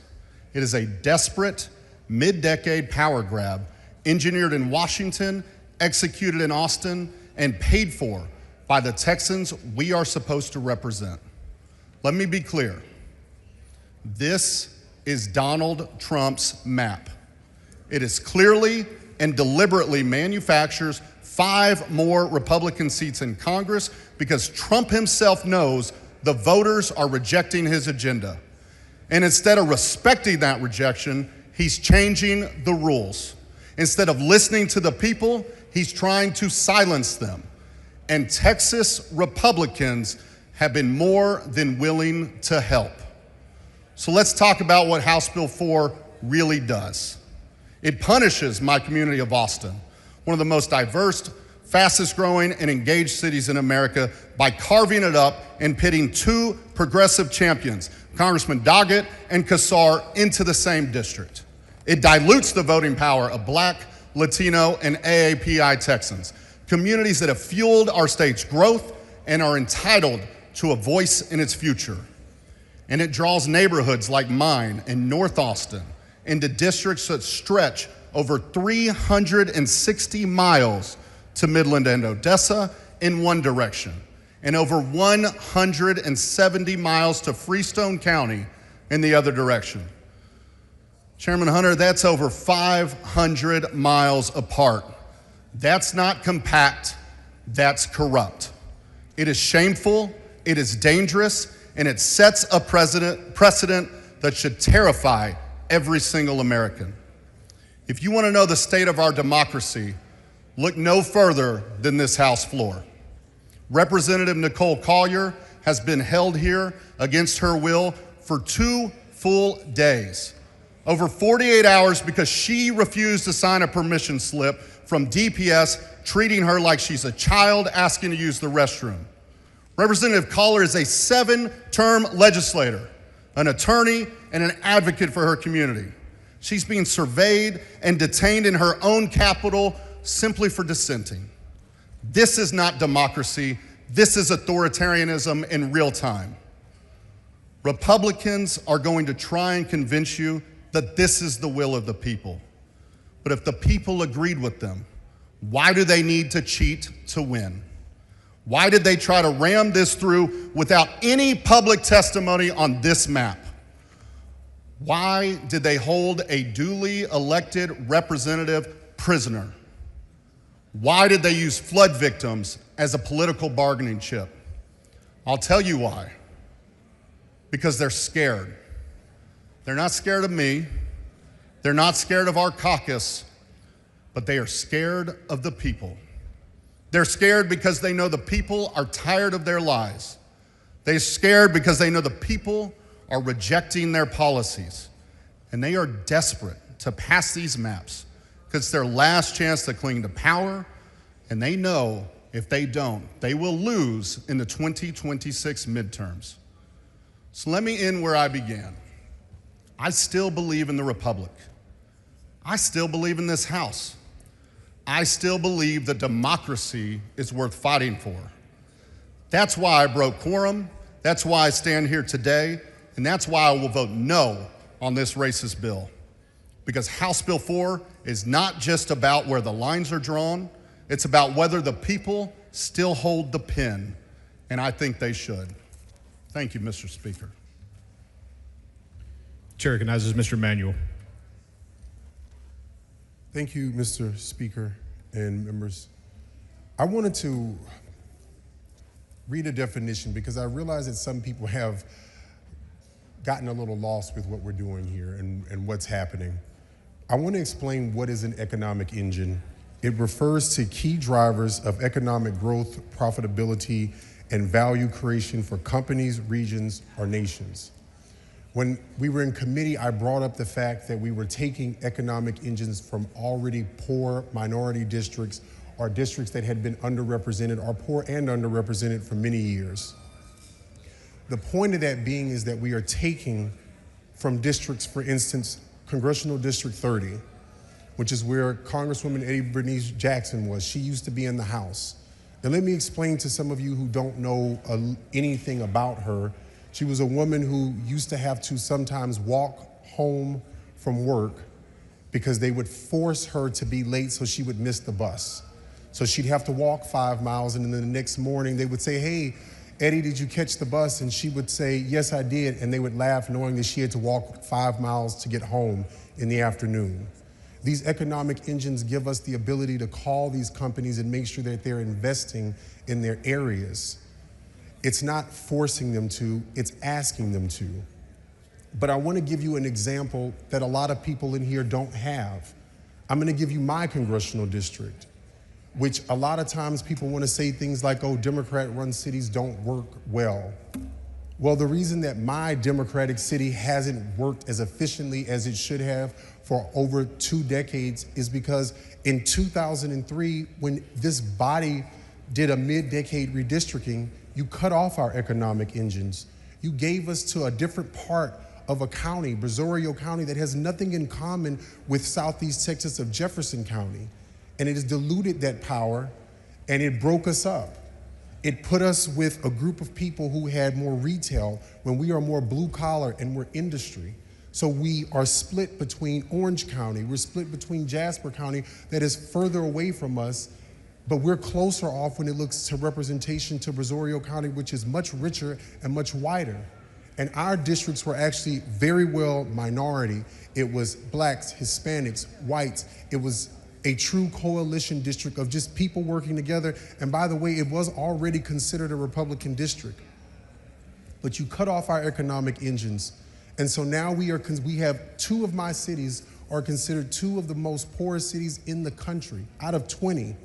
S12: It is a desperate, mid-decade power grab engineered in Washington, executed in Austin, and paid for by the Texans we are supposed to represent. Let me be clear. This is Donald Trump's map. It is clearly and deliberately manufactures 5 more Republican seats in Congress because Trump himself knows the voters are rejecting his agenda. And instead of respecting that rejection, he's changing the rules. Instead of listening to the people, he's trying to silence them. And Texas Republicans have been more than willing to help. So let's talk about what House Bill 4 really does. It punishes my community of Austin, one of the most diverse, fastest growing, and engaged cities in America, by carving it up and pitting 2 progressive champions, Congressman Doggett and Kassar, into the same district. It dilutes the voting power of Black, Latino, and AAPI Texans, communities that have fueled our state's growth and are entitled to a voice in its future. And it draws neighborhoods like mine in North Austin into districts that stretch over 360 miles to Midland and Odessa in one direction, and over 170 miles to Freestone County in the other direction. Chairman Hunter, that's over 500 miles apart. That's not compact, that's corrupt. It is shameful, it is dangerous, and it sets a precedent that should terrify every single American. If you want to know the state of our democracy, look no further than this House floor. Representative Nicole Collier has been held here against her will for 2 full days, over 48 hours, because she refused to sign a permission slip from DPS, treating her like she's a child asking to use the restroom. Representative Collier is a 7-term legislator, an attorney, and an advocate for her community. She's being surveyed and detained in her own capital simply for dissenting. This is not democracy. This is authoritarianism in real time. Republicans are going to try and convince you that this is the will of the people. But if the people agreed with them, why do they need to cheat to win? Why did they try to ram this through without any public testimony on this map? Why did they hold a duly elected representative prisoner? Why did they use flood victims as a political bargaining chip? I'll tell you why. Because they're scared. They're not scared of me. They're not scared of our caucus, but they are scared of the people. They're scared because they know the people are tired of their lies. They're scared because they know the people are rejecting their policies. And they are desperate to pass these maps because it's their last chance to cling to power, and they know if they don't, they will lose in the 2026 midterms. So let me end where I began. I still believe in the Republic. I still believe in this House. I still believe that democracy is worth fighting for. That's why I broke quorum. That's why I stand here today. And that's why I will vote no on this racist bill. Because House Bill 4 is not just about where the lines are drawn, it's about whether the people still hold the pen. And I think they should. Thank you, Mr. Speaker.
S6: Chair recognizes Mr. Manuel.
S11: Thank you, Mr. Speaker and members. I wanted to read a definition because I realize that some people have gotten a little lost with what we're doing here and what's happening. I want to explain what is an economic engine. It refers to key drivers of economic growth, profitability, and value creation for companies, regions, or nations. When we were in committee, I brought up the fact that we were taking economic engines from already poor minority districts or districts that had been underrepresented or poor and underrepresented for many years. The point of that being is that we are taking from districts, for instance, Congressional District 30, which is where Congresswoman Eddie Bernice Jackson was. She used to be in the House. Now let me explain to some of you who don't know anything about her. She was a woman who used to have to sometimes walk home from work because they would force her to be late so she would miss the bus. So she'd have to walk 5 miles, and then the next morning they would say, "Hey, Eddie, did you catch the bus?" And she would say, "Yes, I did." And they would laugh knowing that she had to walk 5 miles to get home in the afternoon. These economic engines give us the ability to call these companies and make sure that they're investing in their areas. It's not forcing them to, it's asking them to. But I want to give you an example that a lot of people in here don't have. I'm going to give you my congressional district, which a lot of times people want to say things like, oh, Democrat-run cities don't work well. Well, the reason that my Democratic city hasn't worked as efficiently as it should have for over 2 decades is because in 2003, when this body did a mid-decade redistricting, you cut off our economic engines. You gave us to a different part of a county, Brazoria County, that has nothing in common with Southeast Texas of Jefferson County. And it has diluted that power, and it broke us up. It put us with a group of people who had more retail when we are more blue collar and we're industry. So we are split between Orange County, we're split between Jasper County that is further away from us, but we're closer off when it looks to representation to Brazoria County, which is much richer and much wider. And our districts were actually very well minority. It was blacks, Hispanics, whites. It was a true coalition district of just people working together. And by the way, it was already considered a Republican district. But you cut off our economic engines. And so now we have 2 of my cities are considered 2 of the most poorest cities in the country out of 20.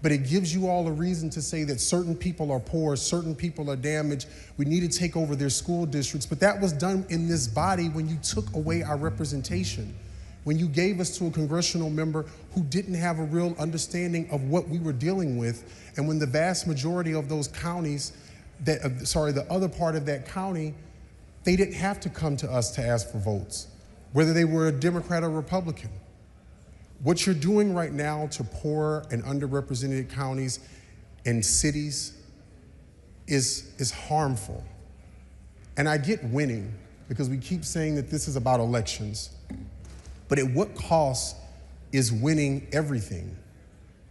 S11: But it gives you all a reason to say that certain people are poor, certain people are damaged. We need to take over their school districts. But that was done in this body when you took away our representation, when you gave us to a congressional member who didn't have a real understanding of what we were dealing with. And when the vast majority of those counties, the other part of that county, they didn't have to come to us to ask for votes, whether they were a Democrat or Republican. What you're doing right now to poor and underrepresented counties and cities is harmful. And I get winning because we keep saying that this is about elections. But at what cost is winning everything?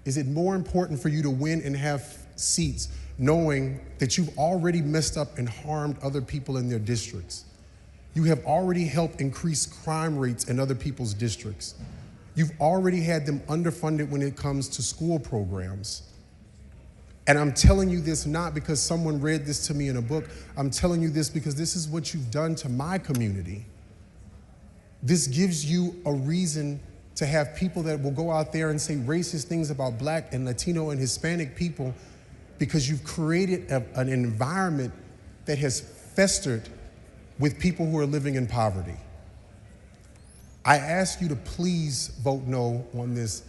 S11: Is it more important for you to win and have seats knowing that you've already messed up and harmed other people in their districts? You have already helped increase crime rates in other people's districts. You've already had them underfunded when it comes to school programs. And I'm telling you this not because someone read this to me in a book. I'm telling you this because this is what you've done to my community. This gives you a reason to have people that will go out there and say racist things about Black and Latino and Hispanic people because you've created an environment that has festered with people who are living in poverty. I ask you to please vote no on this,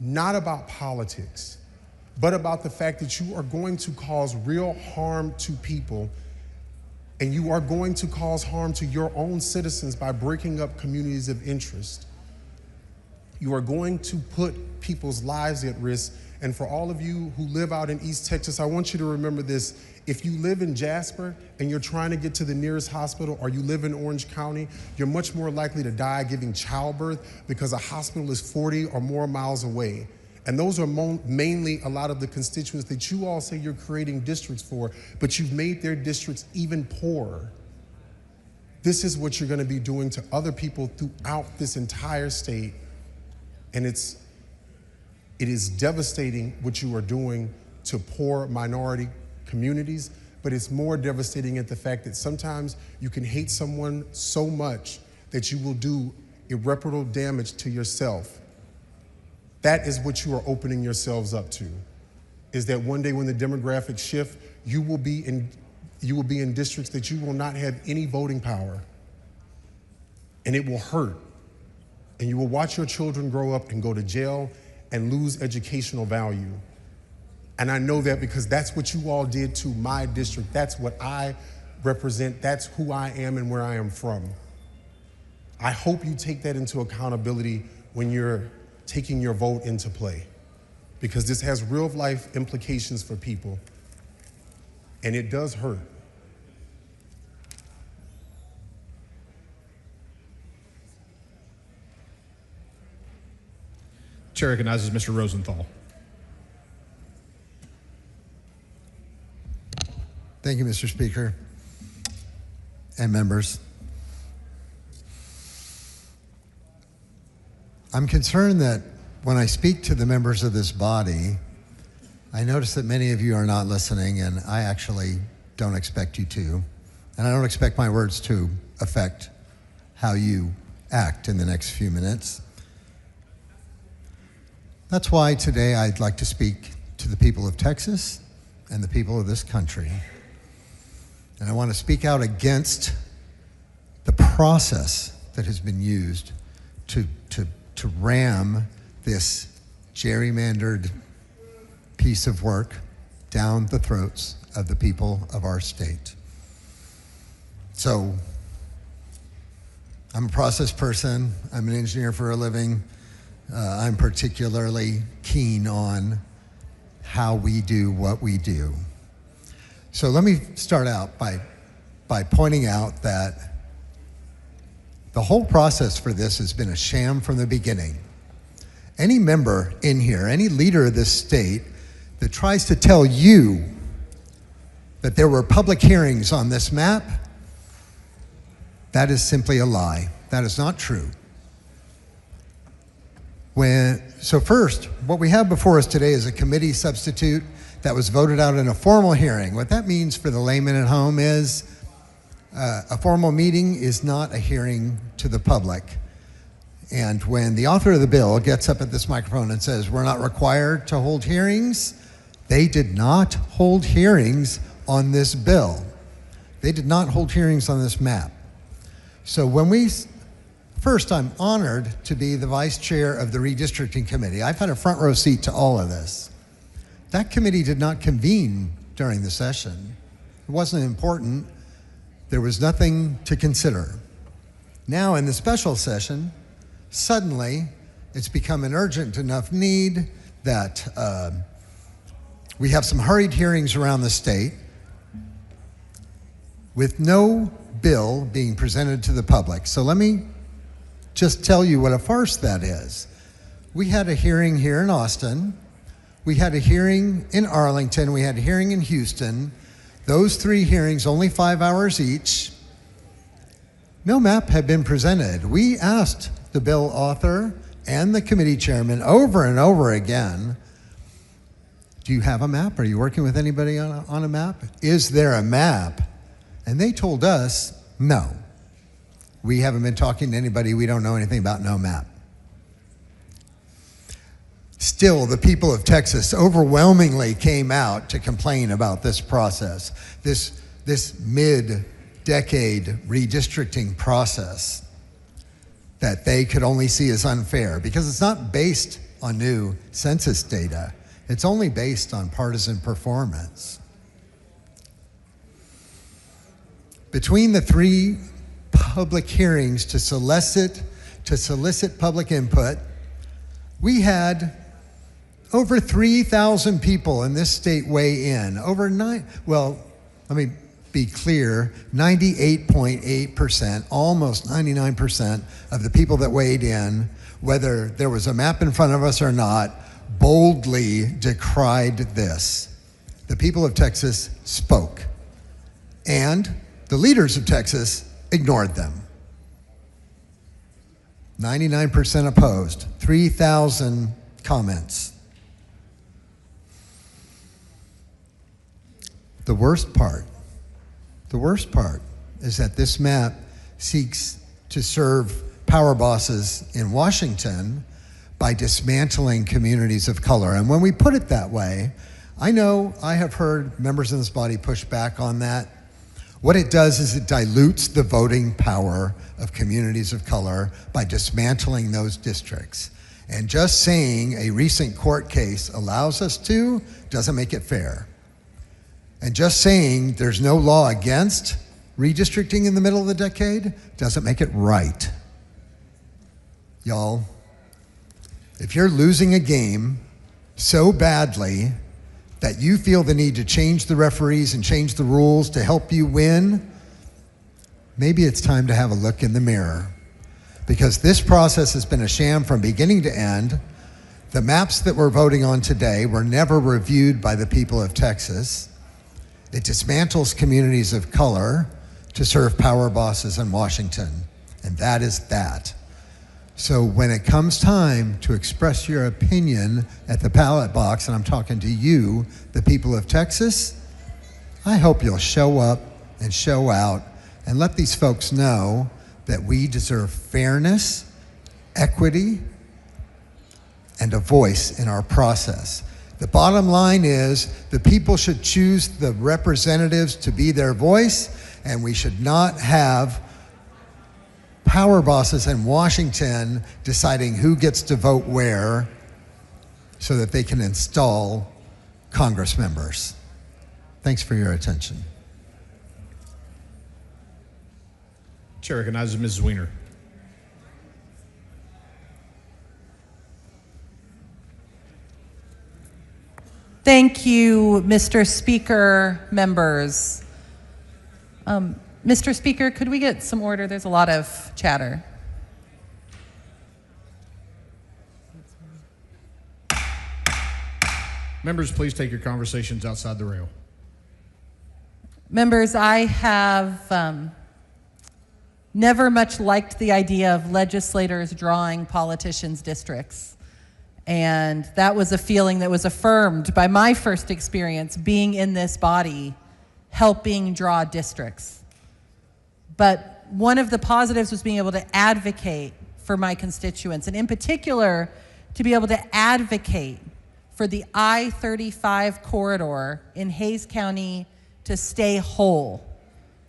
S11: not about politics, but about the fact that you are going to cause real harm to people, and you are going to cause harm to your own citizens by breaking up communities of interest. You are going to put people's lives at risk. And for all of you who live out in East Texas, I want you to remember this. If you live in Jasper and you're trying to get to the nearest hospital, or you live in Orange County, you're much more likely to die giving childbirth because a hospital is 40 or more miles away. And those are mainly a lot of the constituents that you all say you're creating districts for, but you've made their districts even poorer. This is what you're going to be doing to other people throughout this entire state. And it is devastating what you are doing to poor minority communities, but it's more devastating at the fact that sometimes you can hate someone so much that you will do irreparable damage to yourself. That is what you are opening yourselves up to, is that one day when the demographics shift, you will be in districts that you will not have any voting power, and it will hurt. And you will watch your children grow up and go to jail and lose educational value. And I know that because that's what you all did to my district. That's what I represent. That's who I am and where I am from. I hope you take that into accountability when you're taking your vote into play, because this has real life implications for people, and it does hurt.
S13: Chair recognizes Mr. Rosenthal.
S14: Thank you, Mr. Speaker and members. I'm concerned that when I speak to the members of this body, I notice that many of you are not listening, and I actually don't expect you to. And I don't expect my words to affect how you act in the next few minutes. That's why today I'd like to speak to the people of Texas and the people of this country. And I want to speak out against the process that has been used to ram this gerrymandered piece of work down the throats of the people of our state. So, I'm a process person. I'm an engineer for a living. I'm particularly keen on how we do what we do. So let me start out by pointing out that the whole process for this has been a sham from the beginning. Any member in here, any leader of this state that tries to tell you that there were public hearings on this map, that is simply a lie. That is not true. So first, what we have before us today is a committee substitute that was voted out in a formal hearing. What that means for the layman at home is a formal meeting is not a hearing to the public. And when the author of the bill gets up at this microphone and says, we're not required to hold hearings, they did not hold hearings on this bill. They did not hold hearings on this map. So first, I'm honored to be the vice chair of the Redistricting Committee. I've had a front row seat to all of this. That committee did not convene during the session. It wasn't important. There was nothing to consider. Now in the special session, suddenly it's become an urgent enough need that we have some hurried hearings around the state with no bill being presented to the public. So let me just tell you what a farce that is. We had a hearing here in Austin. We had a hearing in Arlington. We had a hearing in Houston. Those 3 hearings, only 5 hours each. No map had been presented. We asked the bill author and the committee chairman over and over again, do you have a map? Are you working with anybody on a map? Is there a map? And they told us, no. We haven't been talking to anybody. We don't know anything about no map. Still, the people of Texas overwhelmingly came out to complain about this process, this mid-decade redistricting process that they could only see as unfair because it's not based on new census data. It's only based on partisan performance. Between the 3 public hearings to solicit public input, we had over 3,000 people in this state weigh in. Let me be clear, 98.8%, almost 99% of the people that weighed in, whether there was a map in front of us or not, boldly decried this. The people of Texas spoke, and the leaders of Texas ignored them. 99% opposed, 3,000 comments. The worst part is that this map seeks to serve power bosses in Washington by dismantling communities of color. And when we put it that way, I know I have heard members in this body push back on that. What it does is it dilutes the voting power of communities of color by dismantling those districts. And just saying a recent court case allows us to doesn't make it fair. And just saying there's no law against redistricting in the middle of the decade doesn't make it right. Y'all, if you're losing a game so badly that you feel the need to change the referees and change the rules to help you win, maybe it's time to have a look in the mirror. Because this process has been a sham from beginning to end. The maps that we're voting on today were never reviewed by the people of Texas. It dismantles communities of color to serve power bosses in Washington, and that is that. So when it comes time to express your opinion at the ballot box, and I'm talking to you, the people of Texas, I hope you'll show up and show out and let these folks know that we deserve fairness, equity, and a voice in our process. The bottom line is the people should choose the representatives to be their voice, and we should not have power bosses in Washington deciding who gets to vote where so that they can install Congress members. Thanks for your attention.
S13: Chair recognizes Mrs. Weiner.
S15: Thank you, Mr. Speaker, members. Mr. Speaker, could we get some order? There's a lot of chatter.
S13: Members, please take your conversations outside the rail.
S15: Members, I have never much liked the idea of legislators drawing politicians' districts. And that was a feeling that was affirmed by my first experience being in this body, helping draw districts. But one of the positives was being able to advocate for my constituents, and in particular, to be able to advocate for the I-35 corridor in Hays County to stay whole,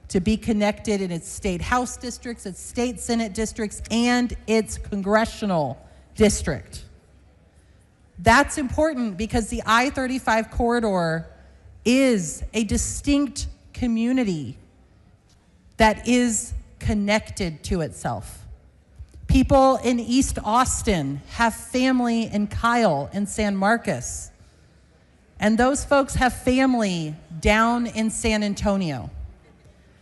S15: to be connected in its state House districts, its state Senate districts, and its congressional district. That's important because the I-35 corridor is a distinct community that is connected to itself. People in East Austin have family in Kyle and San Marcos. And those folks have family down in San Antonio.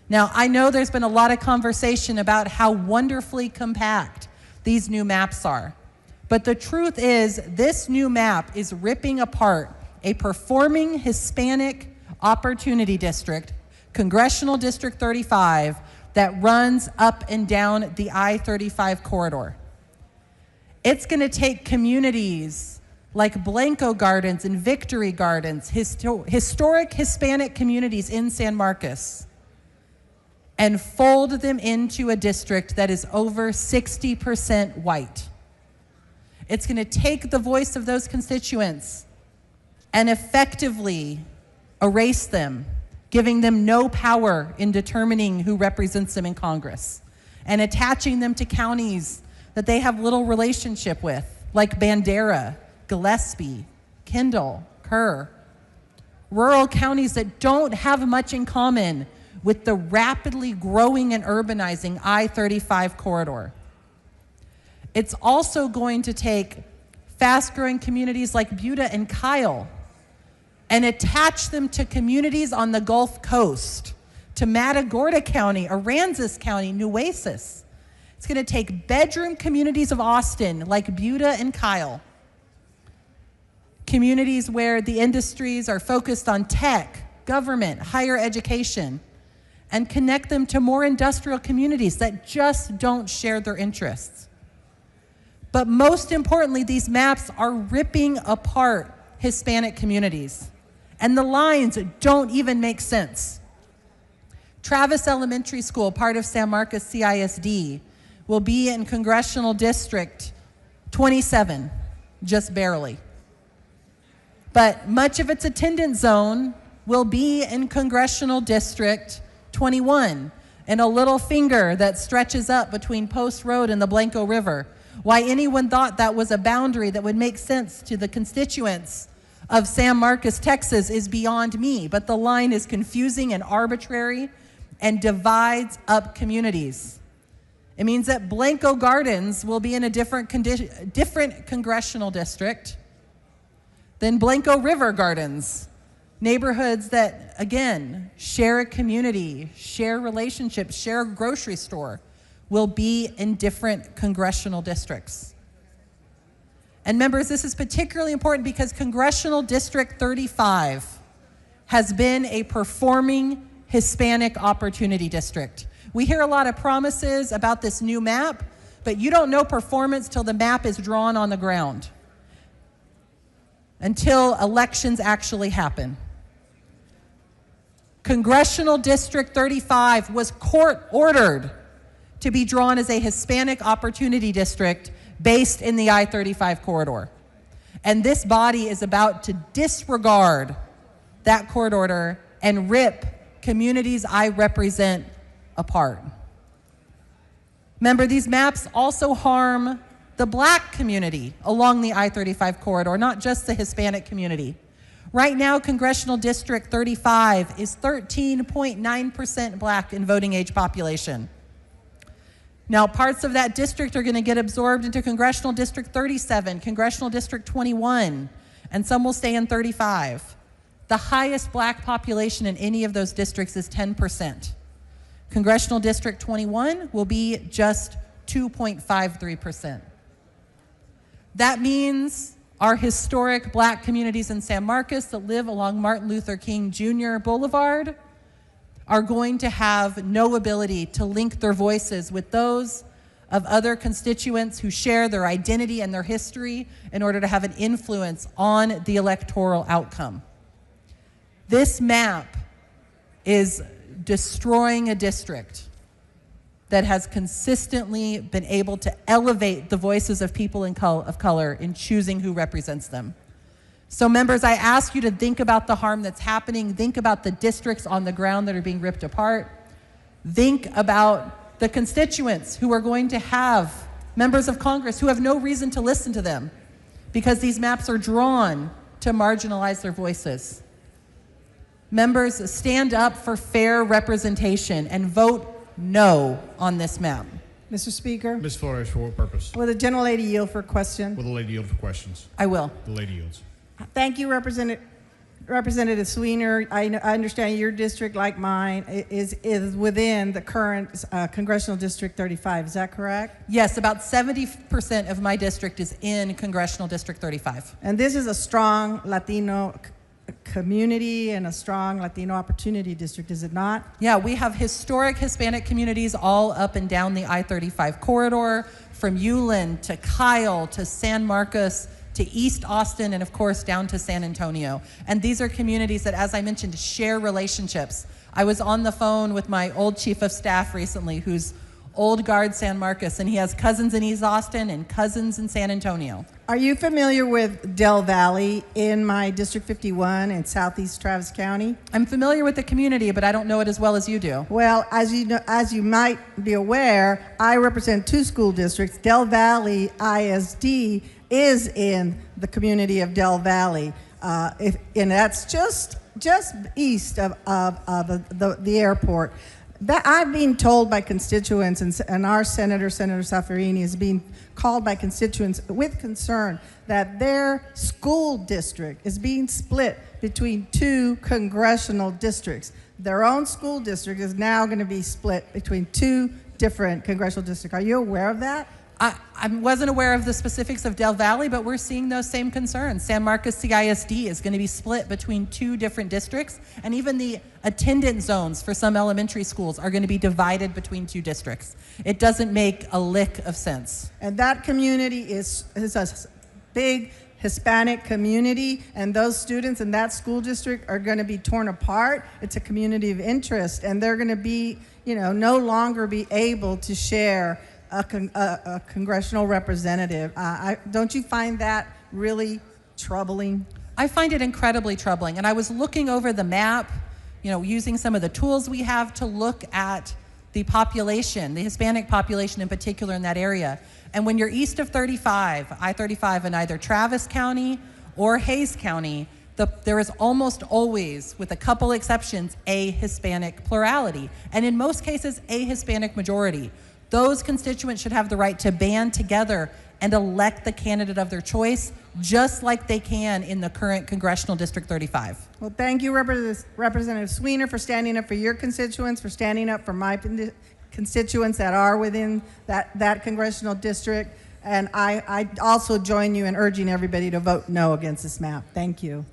S15: Now, I know there's been a lot of conversation about how wonderfully compact these new maps are. But the truth is, this new map is ripping apart a performing Hispanic opportunity district, Congressional District 35, that runs up and down the I-35 corridor. It's going to take communities like Blanco Gardens and Victory Gardens, historic Hispanic communities in San Marcos, and fold them into a district that is over 60% white. It's going to take the voice of those constituents and effectively erase them, giving them no power in determining who represents them in Congress, and attaching them to counties that they have little relationship with, like Bandera, Gillespie, Kendall, Kerr. Rural counties that don't have much in common with the rapidly growing and urbanizing I-35 corridor. It's also going to take fast-growing communities like Buda and Kyle and attach them to communities on the Gulf Coast, to Matagorda County, Aransas County, Nueces. It's going to take bedroom communities of Austin like Buda and Kyle, communities where the industries are focused on tech, government, higher education, and connect them to more industrial communities that just don't share their interests. But most importantly, these maps are ripping apart Hispanic communities, and the lines don't even make sense. Travis Elementary School, part of San Marcos CISD, will be in Congressional District 27, just barely. But much of its attendance zone will be in Congressional District 21, and a little finger that stretches up between Post Road and the Blanco River. Why anyone thought that was a boundary that would make sense to the constituents of San Marcos, Texas is beyond me, but the line is confusing and arbitrary and divides up communities. It means that Blanco Gardens will be in a different congressional district than Blanco River Gardens. Neighborhoods that, again, share a community, share relationships, share a grocery store, will be in different congressional districts. And members, this is particularly important because Congressional District 35 has been a performing Hispanic opportunity district. We hear a lot of promises about this new map, but you don't know performance till the map is drawn on the ground, until elections actually happen. Congressional District 35 was court-ordered to be drawn as a Hispanic opportunity district based in the I-35 corridor. And this body is about to disregard that court order and rip communities I represent apart. Remember, these maps also harm the Black community along the I-35 corridor, not just the Hispanic community. Right now, Congressional District 35 is 13.9% Black in voting age population. Now, parts of that district are going to get absorbed into Congressional District 37, Congressional District 21, and some will stay in 35. The highest Black population in any of those districts is 10%. Congressional District 21 will be just 2.53%. That means our historic Black communities in San Marcos that live along Martin Luther King Jr. Boulevard are going to have no ability to link their voices with those of other constituents who share their identity and their history in order to have an influence on the electoral outcome. This map is destroying a district that has consistently been able to elevate the voices of people of color in choosing who represents them. So members, I ask you to think about the harm that's happening. Think about the districts on the ground that are being ripped apart. Think about the constituents who are going to have members of Congress who have no reason to listen to them because these maps are drawn to marginalize their voices. Members, stand up for fair representation and vote no on this map.
S16: Mr. Speaker,
S13: Ms. Flores, for what purpose?
S16: will the gentlelady yield for question?
S13: Will the lady yield for questions?
S15: I will.
S13: The lady yields.
S16: Thank you, Representative Sweiner. I understand your district, like mine, is within the current Congressional District 35. Is that correct?
S15: Yes, about 70% of my district is in Congressional District 35.
S16: And this is a strong Latino community and a strong Latino opportunity district, is it not?
S15: Yeah, we have historic Hispanic communities all up and down the I-35 corridor, from Ulen to Kyle to San Marcos to East Austin, and of course down to San Antonio. And these are communities that, as I mentioned, share relationships. I was on the phone with my old chief of staff recently, whose Old Guard San Marcos, and he has cousins in East Austin and cousins in San Antonio.
S16: Are you familiar with Del Valley in my District 51 in Southeast Travis County?
S15: I'm familiar with the community, but I don't know it as well as you do.
S16: Well, as you might be aware, I represent 2 school districts. Del Valley ISD is in the community of Del Valley, and that's just east of the airport. That I'm being told by constituents, and our Senator Saffirini, is being called by constituents with concern that their school district is being split between 2 congressional districts. Their own school district is now going to be split between 2 different congressional districts. Are you aware of that?
S15: I wasn't aware of the specifics of Del Valley, but we're seeing those same concerns. San Marcos CISD is going to be split between 2 different districts, and even the attendance zones for some elementary schools are going to be divided between 2 districts. It doesn't make a lick of sense.
S16: And that community is a big Hispanic community, and those students in that school district are going to be torn apart. It's a community of interest, and they're going to be, no longer be able to share a congressional representative. Don't you find that really troubling?
S15: I find it incredibly troubling. And I was looking over the map, using some of the tools we have to look at the population, the Hispanic population in particular in that area. And when you're east of 35, I-35 in either Travis County or Hays County, there is almost always, with a couple exceptions, a Hispanic plurality. And in most cases, a Hispanic majority. Those constituents should have the right to band together and elect the candidate of their choice, just like they can in the current Congressional District 35.
S16: Well, thank you, Representative Sweener, for standing up for your constituents, for standing up for my constituents that are within that congressional district. And I also join you in urging everybody to vote no against this map. Thank you.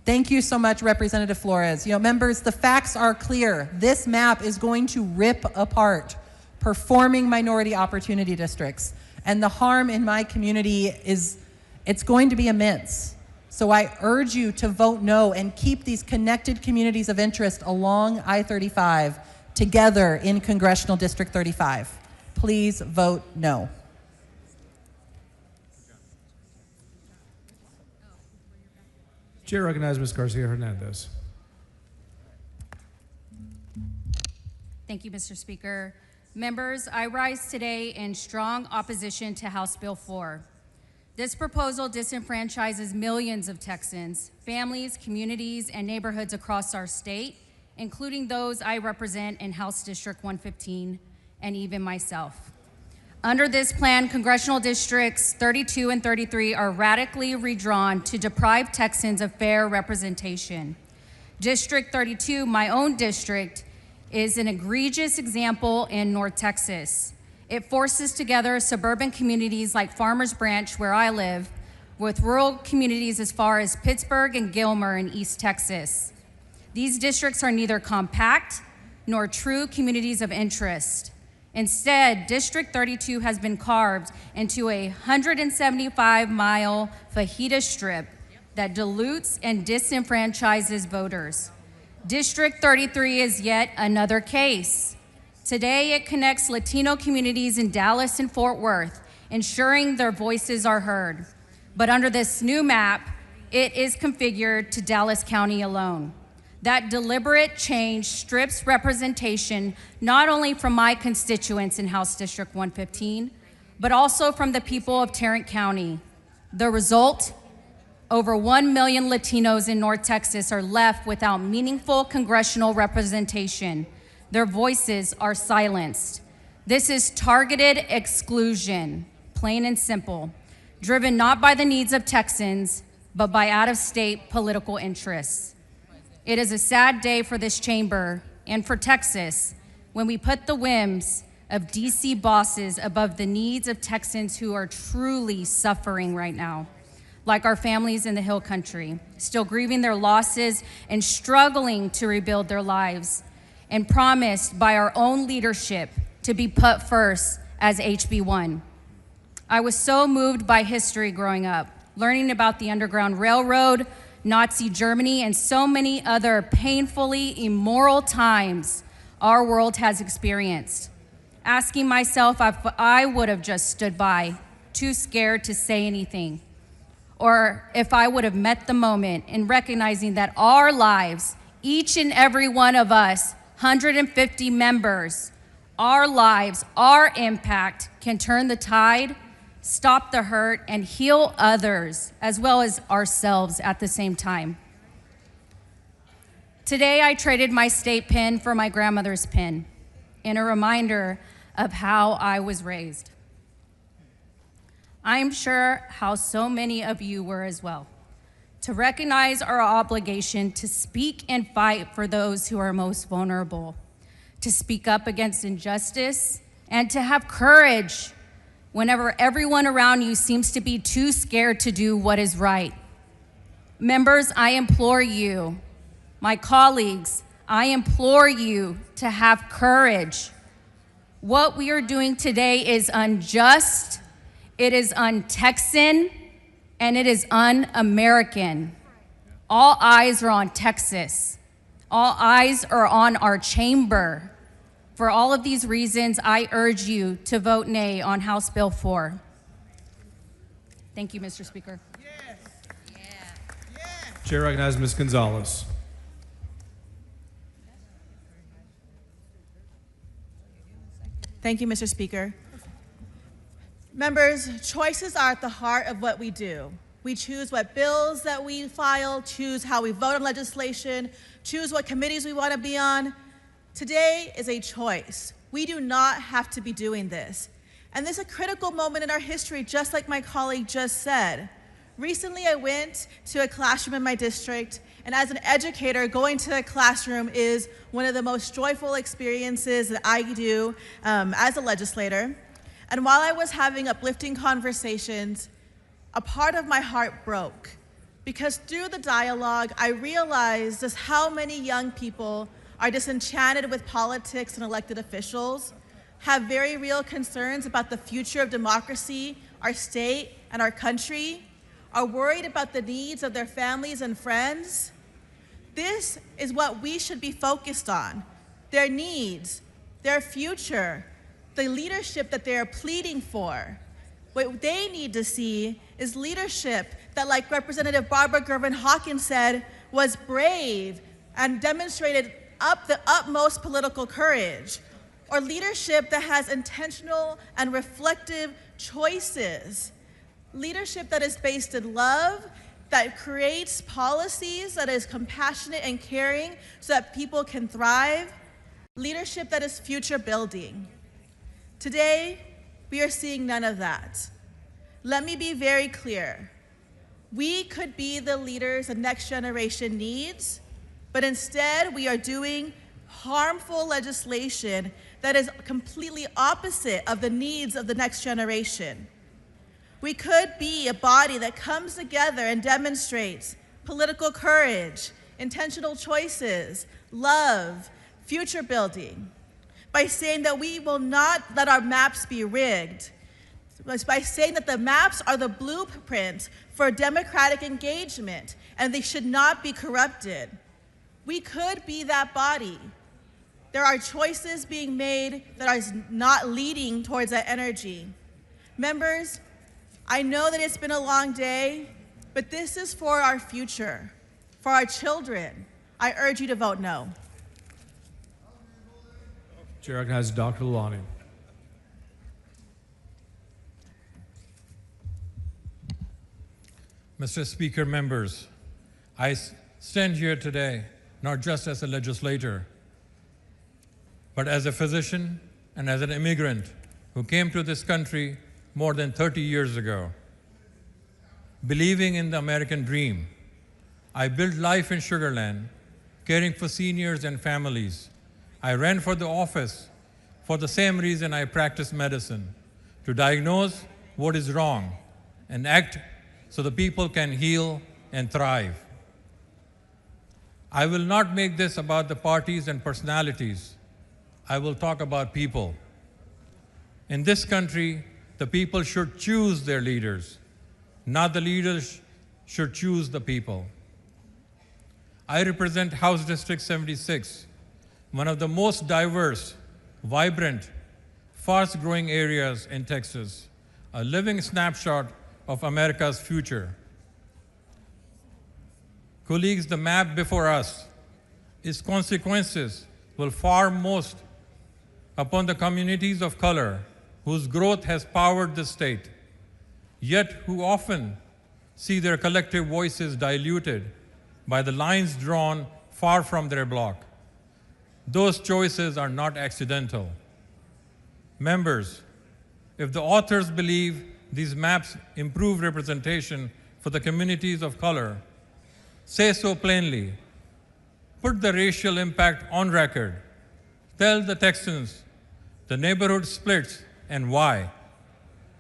S15: Thank you so much, Representative Flores. Members, the facts are clear. This map is going to rip apart performing minority opportunity districts. And the harm in my community it's going to be immense. So I urge you to vote no and keep these connected communities of interest along I-35 together in Congressional District 35. Please vote no.
S6: Chair recognizes Ms. Garcia Hernandez.
S17: Thank you, Mr. Speaker. Members, I rise today in strong opposition to House Bill 4. This proposal disenfranchises millions of Texans, families, communities, and neighborhoods across our state, including those I represent in House District 115, and even myself. Under this plan, Congressional Districts 32 and 33 are radically redrawn to deprive Texans of fair representation. District 32, my own district, is an egregious example in North Texas. It forces together suburban communities like Farmers Branch, where I live, with rural communities as far as Pittsburgh and Gilmer in East Texas. These districts are neither compact nor true communities of interest. Instead, District 32 has been carved into a 175-mile fajita strip that dilutes and disenfranchises voters. District 33 is yet another case. Today, it connects Latino communities in Dallas and Fort Worth, ensuring their voices are heard. But under this new map, it is configured to Dallas County alone. That deliberate change strips representation not only from my constituents in House District 115, but also from the people of Tarrant County. The result? Over 1 million Latinos in North Texas are left without meaningful congressional representation. Their voices are silenced. This is targeted exclusion, plain and simple, driven not by the needs of Texans, but by out-of-state political interests. It is a sad day for this chamber and for Texas when we put the whims of DC bosses above the needs of Texans who are truly suffering right now, like our families in the Hill Country, still grieving their losses and struggling to rebuild their lives, and promised by our own leadership to be put first as HB1. I was so moved by history growing up, learning about the Underground Railroad, Nazi Germany, and so many other painfully immoral times our world has experienced. asking myself if I would have just stood by, too scared to say anything, or if I would have met the moment in recognizing that our lives, each and every one of us, 150 members, our lives, our impact can turn the tide, stop the hurt, and heal others, as well as ourselves at the same time. Today, I traded my state pin for my grandmother's pin in a reminder of how I was raised. I'm sure how so many of you were as well, to recognize our obligation to speak and fight for those who are most vulnerable, to speak up against injustice, and to have courage whenever everyone around you seems to be too scared to do what is right. Members, I implore you, my colleagues, I implore you to have courage. What we are doing today is unjust, it is un-Texan, and it is un-American. All eyes are on Texas. All eyes are on our chamber. For all of these reasons, I urge you to vote nay on House Bill 4. Thank you, Mr. Speaker.
S6: Chair recognizes Ms. Gonzalez.
S18: Thank you, Mr. Speaker. Members, choices are at the heart of what we do. We choose what bills that we file, choose how we vote on legislation, choose what committees we want to be on. Today is a choice. We do not have to be doing this. And this is a critical moment in our history, just like my colleague just said. Recently, I went to a classroom in my district, and as an educator, going to a classroom is one of the most joyful experiences that I do as a legislator. And while I was having uplifting conversations, a part of my heart broke, because through the dialogue, I realized just how many young people are disenchanted with politics and elected officials, have very real concerns about the future of democracy, our state, and our country, are worried about the needs of their families and friends. This is what we should be focused on: their needs, their future, the leadership that they are pleading for. What they need to see is leadership that, like Representative Barbara Gervin-Hawkins said, was brave and demonstrated the utmost political courage, or leadership that has intentional and reflective choices. Leadership that is based in love, that creates policies, that is compassionate and caring so that people can thrive. Leadership that is future building. Today, we are seeing none of that. Let me be very clear. We could be the leaders the next generation needs, but instead we are doing harmful legislation that is completely opposite of the needs of the next generation. We could be a body that comes together and demonstrates political courage, intentional choices, love, future building, by saying that we will not let our maps be rigged, by saying that the maps are the blueprint for democratic engagement and they should not be corrupted. We could be that body. There are choices being made that are not leading towards that energy. Members, I know that it's been a long day, but this is for our future, for our children. I urge you to vote no.
S6: Chair recognizes Dr. Lalani.
S19: Mr. Speaker, members, I stand here today not just as a legislator, but as a physician and as an immigrant who came to this country more than 30 years ago. Believing in the American dream, I built life in Sugar Land, caring for seniors and families. I ran for the office for the same reason I practiced medicine, to diagnose what is wrong and act so the people can heal and thrive. I will not make this about the parties and personalities. I will talk about people. In this country, the people should choose their leaders, not the leaders should choose the people. I represent House District 76, one of the most diverse, vibrant, fast-growing areas in Texas, a living snapshot of America's future. Colleagues, the map before us, its consequences will far most upon the communities of color whose growth has powered the state, yet who often see their collective voices diluted by the lines drawn far from their block. Those choices are not accidental. Members, if the authors believe these maps improve representation for the communities of color, say so plainly. Put the racial impact on record. Tell the Texans the neighborhood splits and why.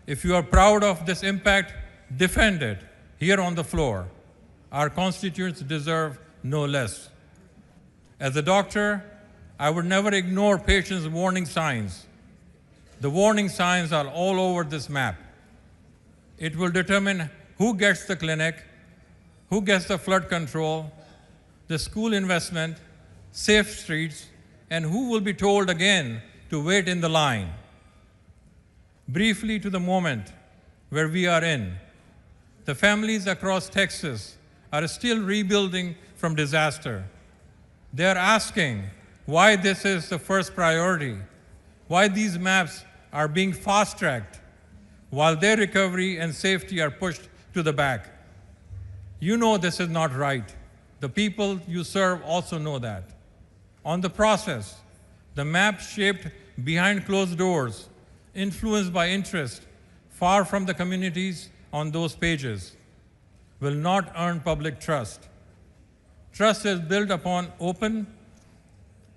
S19: If you are proud of this impact, defend it here on the floor. Our constituents deserve no less. As a doctor, I would never ignore patients' warning signs. The warning signs are all over this map. It will determine who gets the clinic, who gets the flood control, the school investment, safe streets, and who will be told again to wait in the line. Briefly to the moment where we are in, the families across Texas are still rebuilding from disaster. They are asking why this is the first priority, why these maps are being fast-tracked, while their recovery and safety are pushed to the back. You know this is not right. The people you serve also know that. On the process, the map shaped behind closed doors, influenced by interest far from the communities on those pages, will not earn public trust. Trust is built upon open,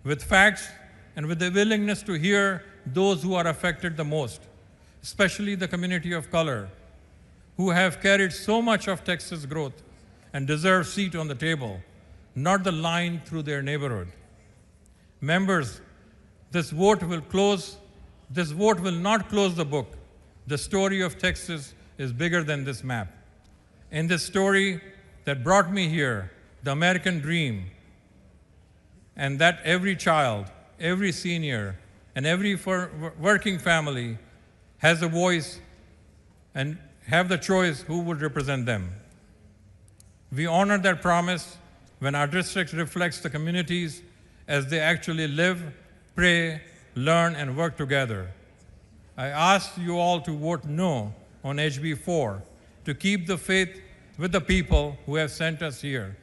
S19: with facts, and with the willingness to hear those who are affected the most, especially the community of color, who have carried so much of Texas growth and deserve a seat on the table, not the line through their neighborhood. Members, this vote will not close the book. The story of Texas is bigger than this map. In this story that brought me here, the American dream, and that every child, every senior, and every working family has a voice and have the choice who would represent them. We honor that promise when our district reflects the communities as they actually live, pray, learn, and work together. I ask you all to vote no on HB 4 to keep the faith with the people who have sent us here.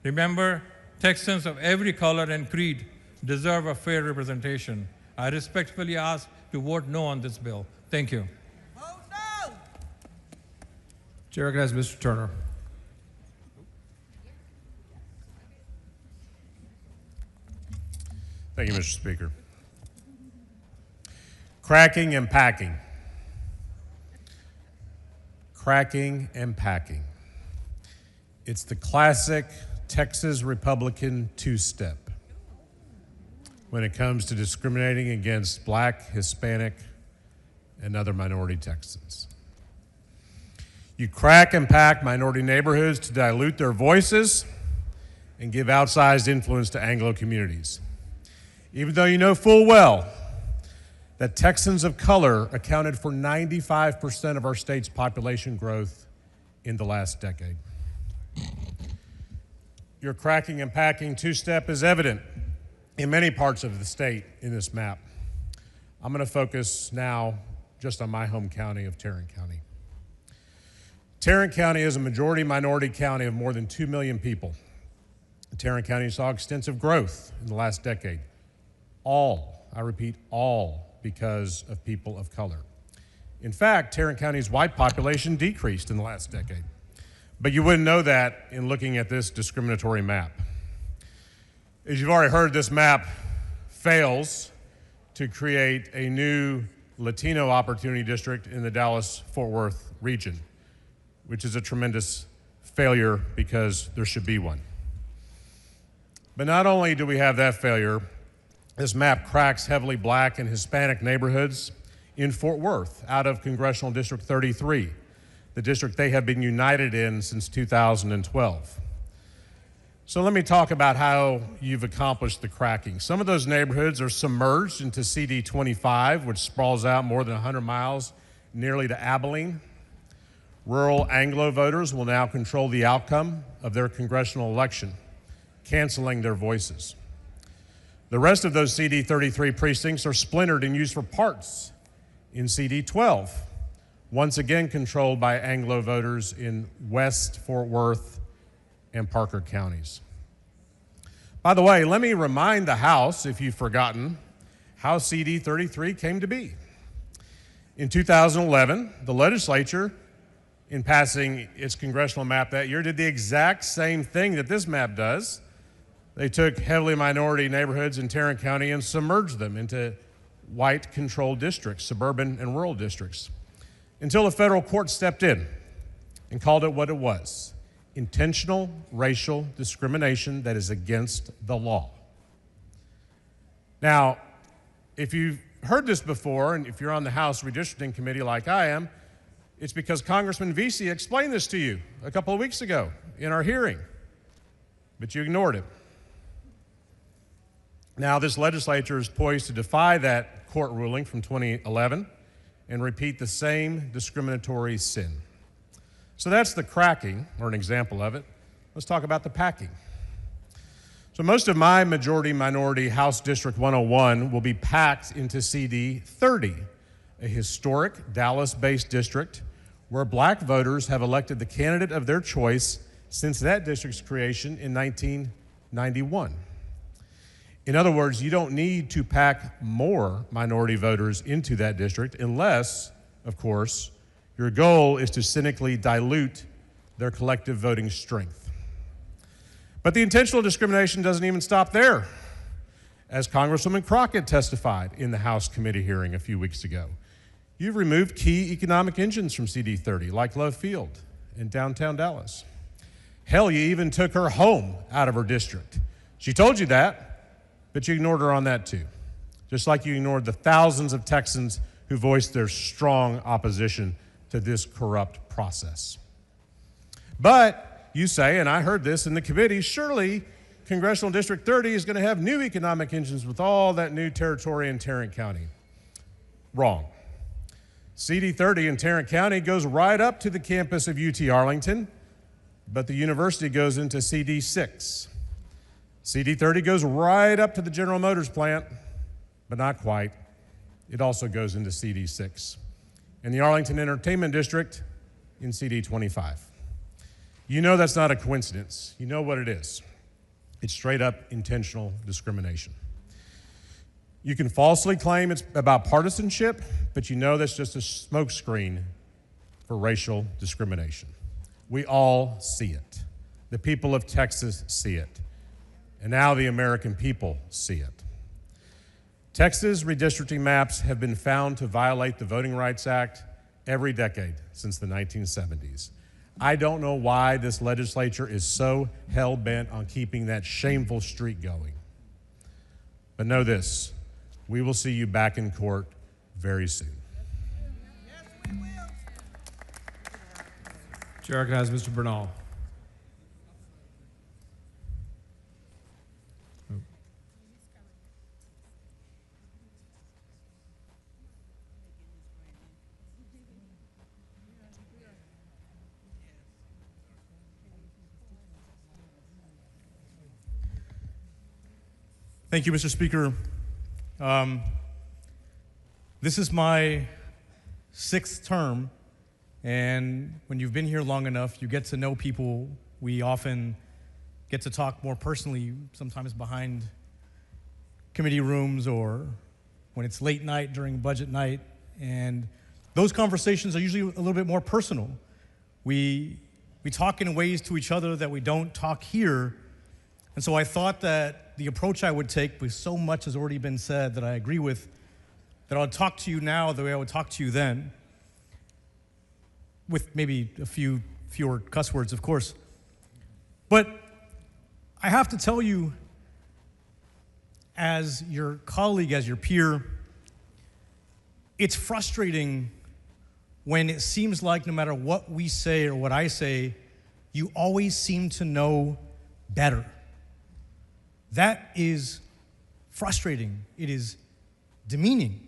S19: Remember, Texans of every color and creed deserve a fair representation. I respectfully ask to vote no on this bill. Thank you.
S6: Chair recognizes Mr. Turner.
S20: Thank you, Mr. Speaker. Cracking and packing. Cracking and packing. It's the classic Texas Republican two-step when it comes to discriminating against Black, Hispanic, and other minority Texans. You crack and pack minority neighborhoods to dilute their voices and give outsized influence to Anglo communities, even though you know full well that Texans of color accounted for 95% of our state's population growth in the last decade. Your cracking and packing two-step is evident in many parts of the state in this map. I'm going to focus now just on my home county of Tarrant County. Tarrant County is a majority minority county of more than 2 million people. Tarrant County saw extensive growth in the last decade. All, I repeat, all because of people of color. In fact, Tarrant County's white population decreased in the last decade. But you wouldn't know that in looking at this discriminatory map. As you've already heard, this map fails to create a new Latino opportunity district in the Dallas-Fort Worth region, which is a tremendous failure because there should be one. But not only do we have that failure, this map cracks heavily Black and Hispanic neighborhoods in Fort Worth out of Congressional District 33, the district they have been united in since 2012. So let me talk about how you've accomplished the cracking. Some of those neighborhoods are submerged into CD 25, which sprawls out more than 100 miles nearly to Abilene. Rural Anglo voters will now control the outcome of their congressional election, canceling their voices. The rest of those CD 33 precincts are splintered and used for parts in CD 12, once again controlled by Anglo voters in West, Fort Worth, and Parker counties. By the way, let me remind the House, if you've forgotten, how CD 33 came to be. In 2011, the legislature, in passing its congressional map that year, did the exact same thing that this map does. They took heavily minority neighborhoods in Tarrant County and submerged them into white-controlled districts, suburban and rural districts, until a federal court stepped in and called it what it was: intentional racial discrimination that is against the law. Now, if you've heard this before, and if you're on the House Redistricting Committee like I am, it's because Congressman Vesey explained this to you a couple of weeks ago in our hearing, but you ignored it. Now, this legislature is poised to defy that court ruling from 2011 and repeat the same discriminatory sin. So that's the cracking, or an example of it. Let's talk about the packing. So most of my majority-minority House District 101 will be packed into CD 30, a historic Dallas-based district where black voters have elected the candidate of their choice since that district's creation in 1991. In other words, you don't need to pack more minority voters into that district unless, of course, your goal is to cynically dilute their collective voting strength. But the intentional discrimination doesn't even stop there. As Congresswoman Crockett testified in the House committee hearing a few weeks ago, you've removed key economic engines from CD 30, like Love Field in downtown Dallas. Hell, you even took her home out of her district. She told you that, but you ignored her on that too, just like you ignored the thousands of Texans who voiced their strong opposition to this corrupt process. But you say, and I heard this in the committee, surely Congressional District 30 is going to have new economic engines with all that new territory in Tarrant County. Wrong. CD 30 in Tarrant County goes right up to the campus of UT Arlington, but the university goes into CD 6. CD 30 goes right up to the General Motors plant, but not quite. It also goes into CD 6. And the Arlington Entertainment District in CD 25. You know that's not a coincidence. You know what it is. It's straight up intentional discrimination. You can falsely claim it's about partisanship, but you know that's just a smokescreen for racial discrimination. We all see it. The people of Texas see it. And now the American people see it. Texas redistricting maps have been found to violate the Voting Rights Act every decade since the 1970s. I don't know why this legislature is so hell-bent on keeping that shameful streak going. But know this, we will see you back in court very soon.
S6: Chair recognizes Mr. Bernal.
S21: Thank you, Mr. Speaker. This is my 6th term, and when you've been here long enough, you get to know people. We often get to talk more personally, sometimes behind committee rooms or when it's late night during budget night, and those conversations are usually a little bit more personal. We talk in ways to each other that we don't talk here, and so I thought that the approach I would take, because so much has already been said that I agree with, that I would talk to you now the way I would talk to you then, with maybe a few fewer cuss words, of course. But I have to tell you, as your colleague, as your peer, it's frustrating when it seems like no matter what we say or what I say, you always seem to know better. That is frustrating. It is demeaning.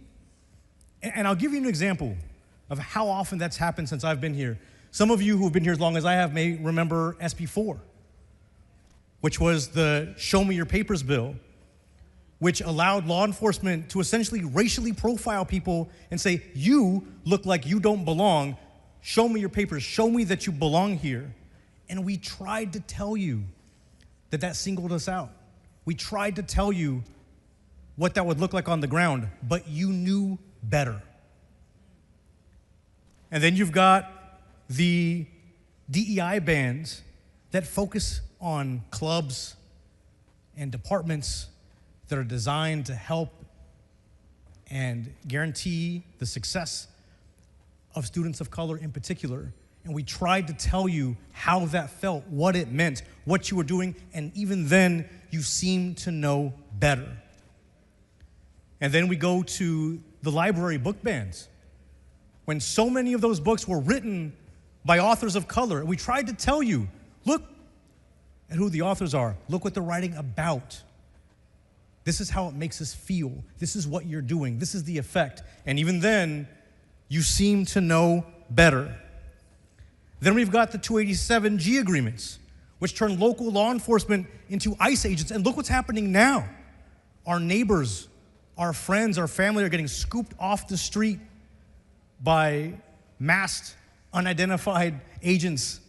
S21: And I'll give you an example of how often that's happened since I've been here. Some of you who have been here as long as I have may remember SB 4, which was the Show Me Your Papers bill, which allowed law enforcement to essentially racially profile people and say, you look like you don't belong. Show me your papers. Show me that you belong here. And we tried to tell you that that singled us out. We tried to tell you what that would look like on the ground, but you knew better. And then you've got the DEI bans that focus on clubs and departments that are designed to help and guarantee the success of students of color in particular. And we tried to tell you how that felt, what it meant, what you were doing, and even then, you seemed to know better. And then we go to the library book bans. When so many of those books were written by authors of color, we tried to tell you, look at who the authors are. Look what they're writing about. This is how it makes us feel. This is what you're doing. This is the effect. And even then, you seem to know better. Then we've got the 287G agreements, which turn local law enforcement into ICE agents. And look what's happening now. Our neighbors, our friends, our family are getting scooped off the street by masked, unidentified agents.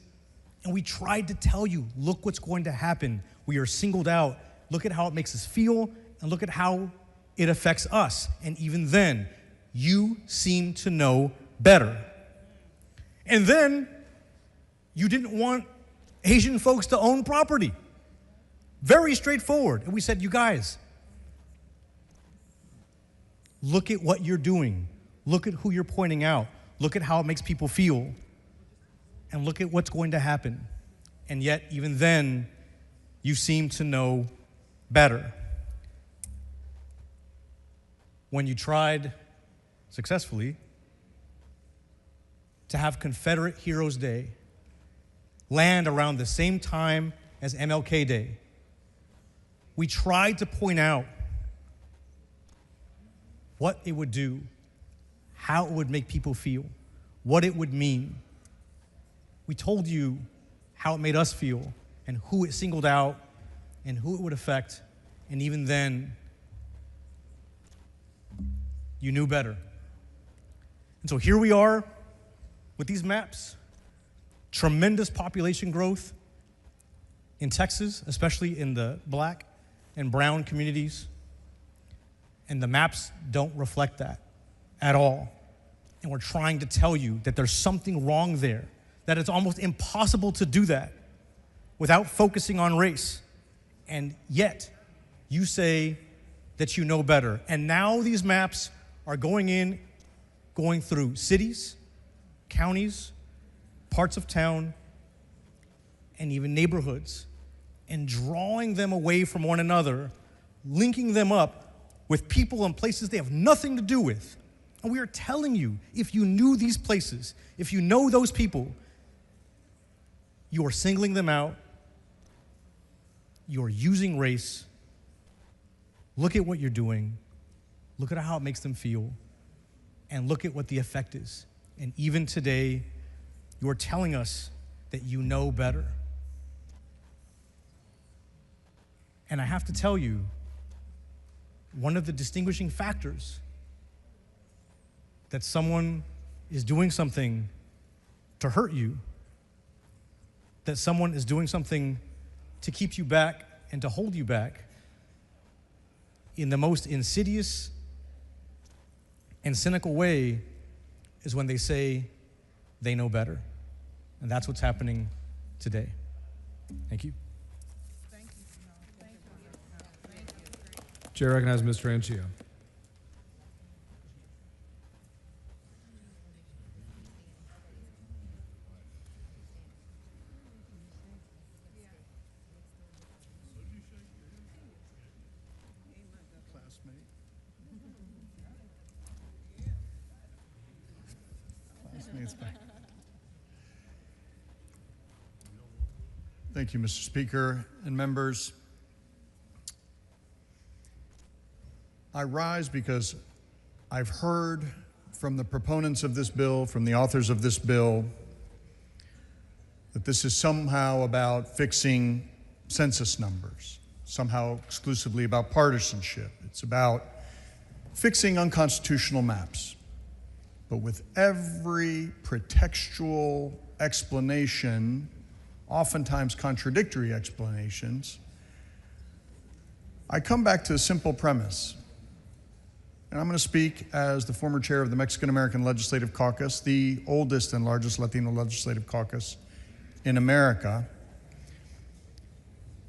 S21: And we tried to tell you, look what's going to happen. We are singled out. Look at how it makes us feel, and look at how it affects us. And even then, you seem to know better. And then, you didn't want Asian folks to own property. Very straightforward. And we said, you guys, look at what you're doing. Look at who you're pointing out. Look at how it makes people feel. And look at what's going to happen. And yet, even then, you seem to know better. When you tried successfully to have Confederate Heroes Day land around the same time as MLK Day, we tried to point out what it would do, how it would make people feel, what it would mean. We told you how it made us feel and who it singled out and who it would affect, and even then, you knew better. And so here we are with these maps. Tremendous population growth in Texas, especially in the black and brown communities. And the maps don't reflect that at all. And we're trying to tell you that there's something wrong there, that it's almost impossible to do that without focusing on race. And yet, you say that you know better. And now these maps are going through cities, counties, parts of town, and even neighborhoods, and drawing them away from one another, linking them up with people and places they have nothing to do with. And we are telling you, if you knew these places, if you know those people, you are singling them out. You are using race. Look at what you're doing. Look at how it makes them feel. And look at what the effect is. And even today, you are telling us that you know better. And I have to tell you, one of the distinguishing factors that someone is doing something to hurt you, that someone is doing something to keep you back and to hold you back in the most insidious and cynical way is when they say they know better. And that's what's happening today. Thank you.
S6: Chair recognizes Mr. Anchia.
S12: Thank you, Mr. Speaker and members. I rise because I've heard from the proponents of this bill, from the authors of this bill, that this is somehow about fixing census numbers, somehow exclusively about partisanship. It's about fixing unconstitutional maps. But with every pretextual explanation, oftentimes contradictory explanations, I come back to a simple premise. And I'm going to speak as the former chair of the Mexican-American Legislative Caucus, the oldest and largest Latino legislative caucus in America,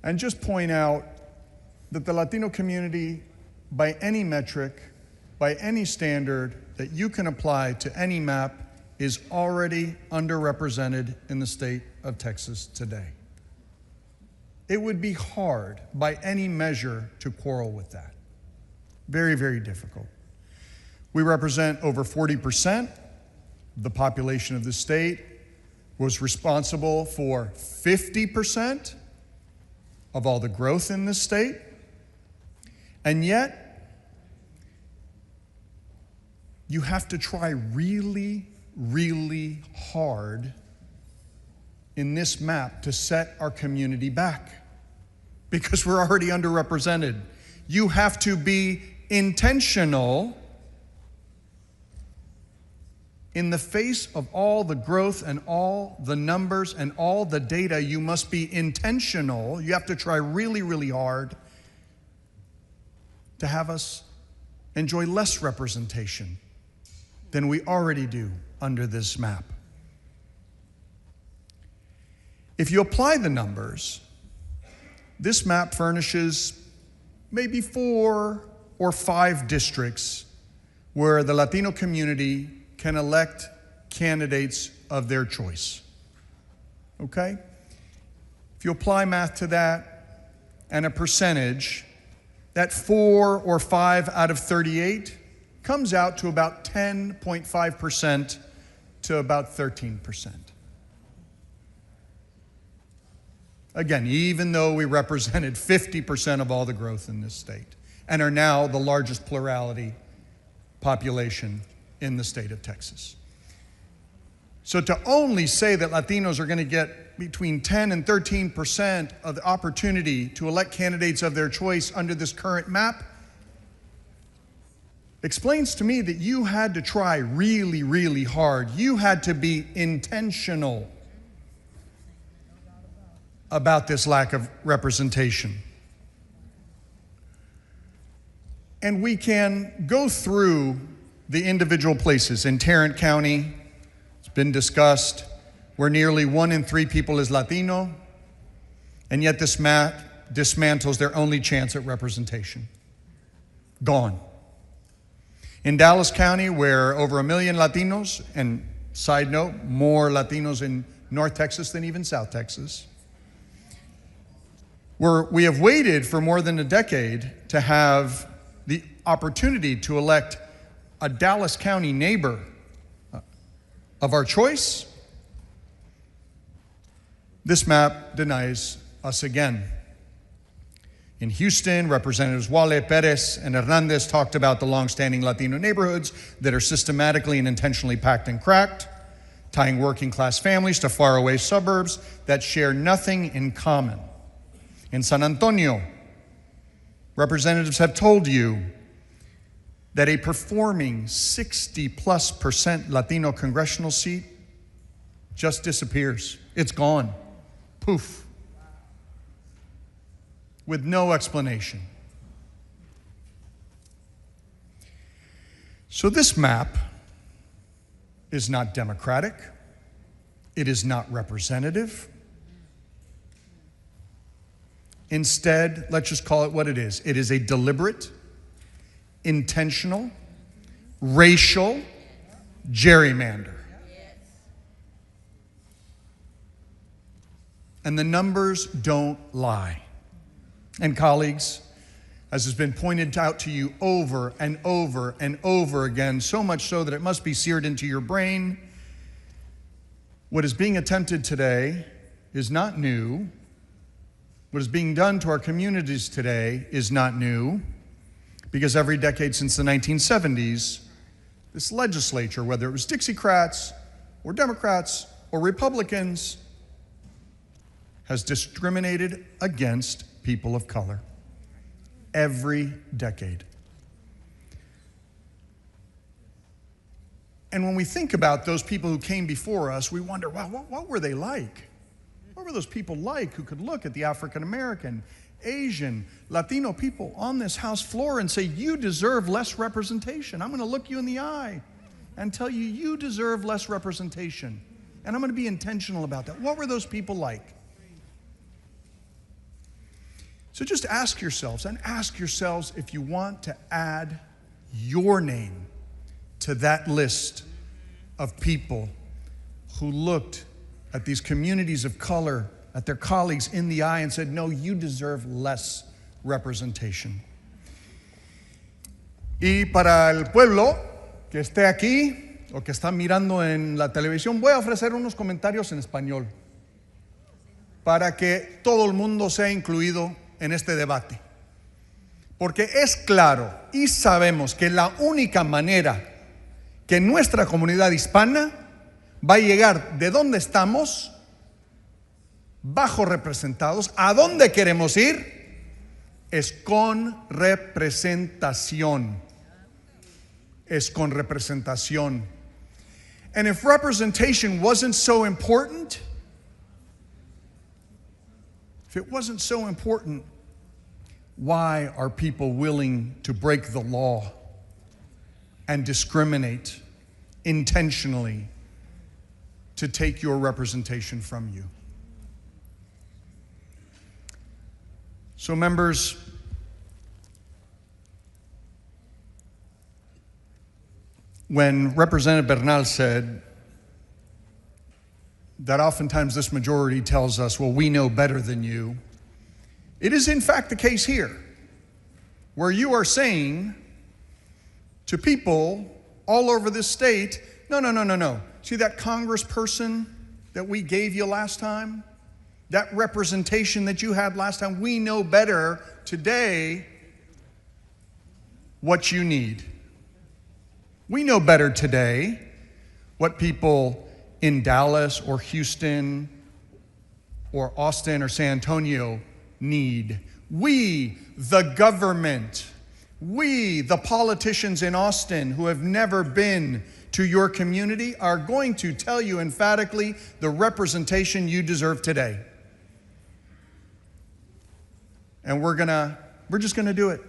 S12: and just point out that the Latino community, by any metric, by any standard that you can apply to any map, is already underrepresented in the state of Texas today. It would be hard by any measure to quarrel with that. Very, very difficult. We represent over 40% of the population of the state, was responsible for 50% of all the growth in this state, and yet you have to try really, really hard in this map to set our community back because we're already underrepresented. You have to be intentional in the face of all the growth and all the numbers and all the data. You must be intentional. You have to try really, really hard to have us enjoy less representation than we already do under this map. If you apply the numbers, this map furnishes maybe 4 or 5 districts where the Latino community can elect candidates of their choice. Okay? If you apply math to that and a percentage, that 4 or 5 out of 38 comes out to about 10.5% to about 13%. Again, even though we represented 50% of all the growth in this state and are now the largest plurality population in the state of Texas. So to only say that Latinos are going to get between 10 and 13% of the opportunity to elect candidates of their choice under this current map explains to me that you had to try really, really hard. You had to be intentional about this lack of representation. And we can go through the individual places. In Tarrant County, it's been discussed, where nearly 1 in 3 people is Latino, and yet this map dismantles their only chance at representation. Gone. In Dallas County, where over 1 million Latinos, and side note, more Latinos in North Texas than even South Texas, where we have waited for more than a decade to have the opportunity to elect a Dallas County neighbor of our choice, this map denies us again. In Houston, Representatives Wale, Perez, and Hernandez talked about the longstanding Latino neighborhoods that are systematically and intentionally packed and cracked, tying working class families to faraway suburbs that share nothing in common. In San Antonio, representatives have told you that a performing 60+% Latino congressional seat just disappears. It's gone. Poof. With no explanation. So this map is not democratic. It is not representative. Instead, let's just call it what it is. It is a deliberate, intentional, racial gerrymander. And the numbers don't lie. And colleagues, as has been pointed out to you over and over and over again, so much so that it must be seared into your brain, what is being attempted today is not new. What is being done to our communities today is not new,
S5: Because every decade since the 1970s, this legislature, whether it was Dixiecrats or Democrats or Republicans, has discriminated against people of color. Every decade. And when we think about those people who came before us, we wonder, wow, what were they like? What were those people like who could look at the African American, Asian, Latino people on this House floor and say, you deserve less representation. I'm going to look you in the eye and tell you, you deserve less representation. And I'm going to be intentional about that. What were those people like? So just ask yourselves, and ask yourselves if you want to add your name to that list of people who looked at these communities of color, at their colleagues in the eye and said, no, you deserve less representation. Y para el pueblo que esté aquí o que está mirando en la televisión, voy a ofrecer unos comentarios en español para que todo el mundo sea incluido en este debate. Porque es claro y sabemos que la única manera que nuestra comunidad hispana va a llegar de donde estamos, bajo representados, a dónde queremos ir, es con representación. Es con representación. And if representation wasn't so important, if it wasn't so important, why are people willing to break the law and discriminate intentionally to take your representation from you? So, members, when Representative Bernal said that oftentimes this majority tells us, well, we know better than you, it is in fact the case here, where you are saying to people all over this state, no. See that congressperson that we gave you last time? That representation that you had last time? We know better today what you need. We know better today what people in Dallas or Houston or Austin or San Antonio need. We, the government, we, the politicians in Austin who have never been to your community, are going to tell you emphatically the representation you deserve today. And we're just gonna do it.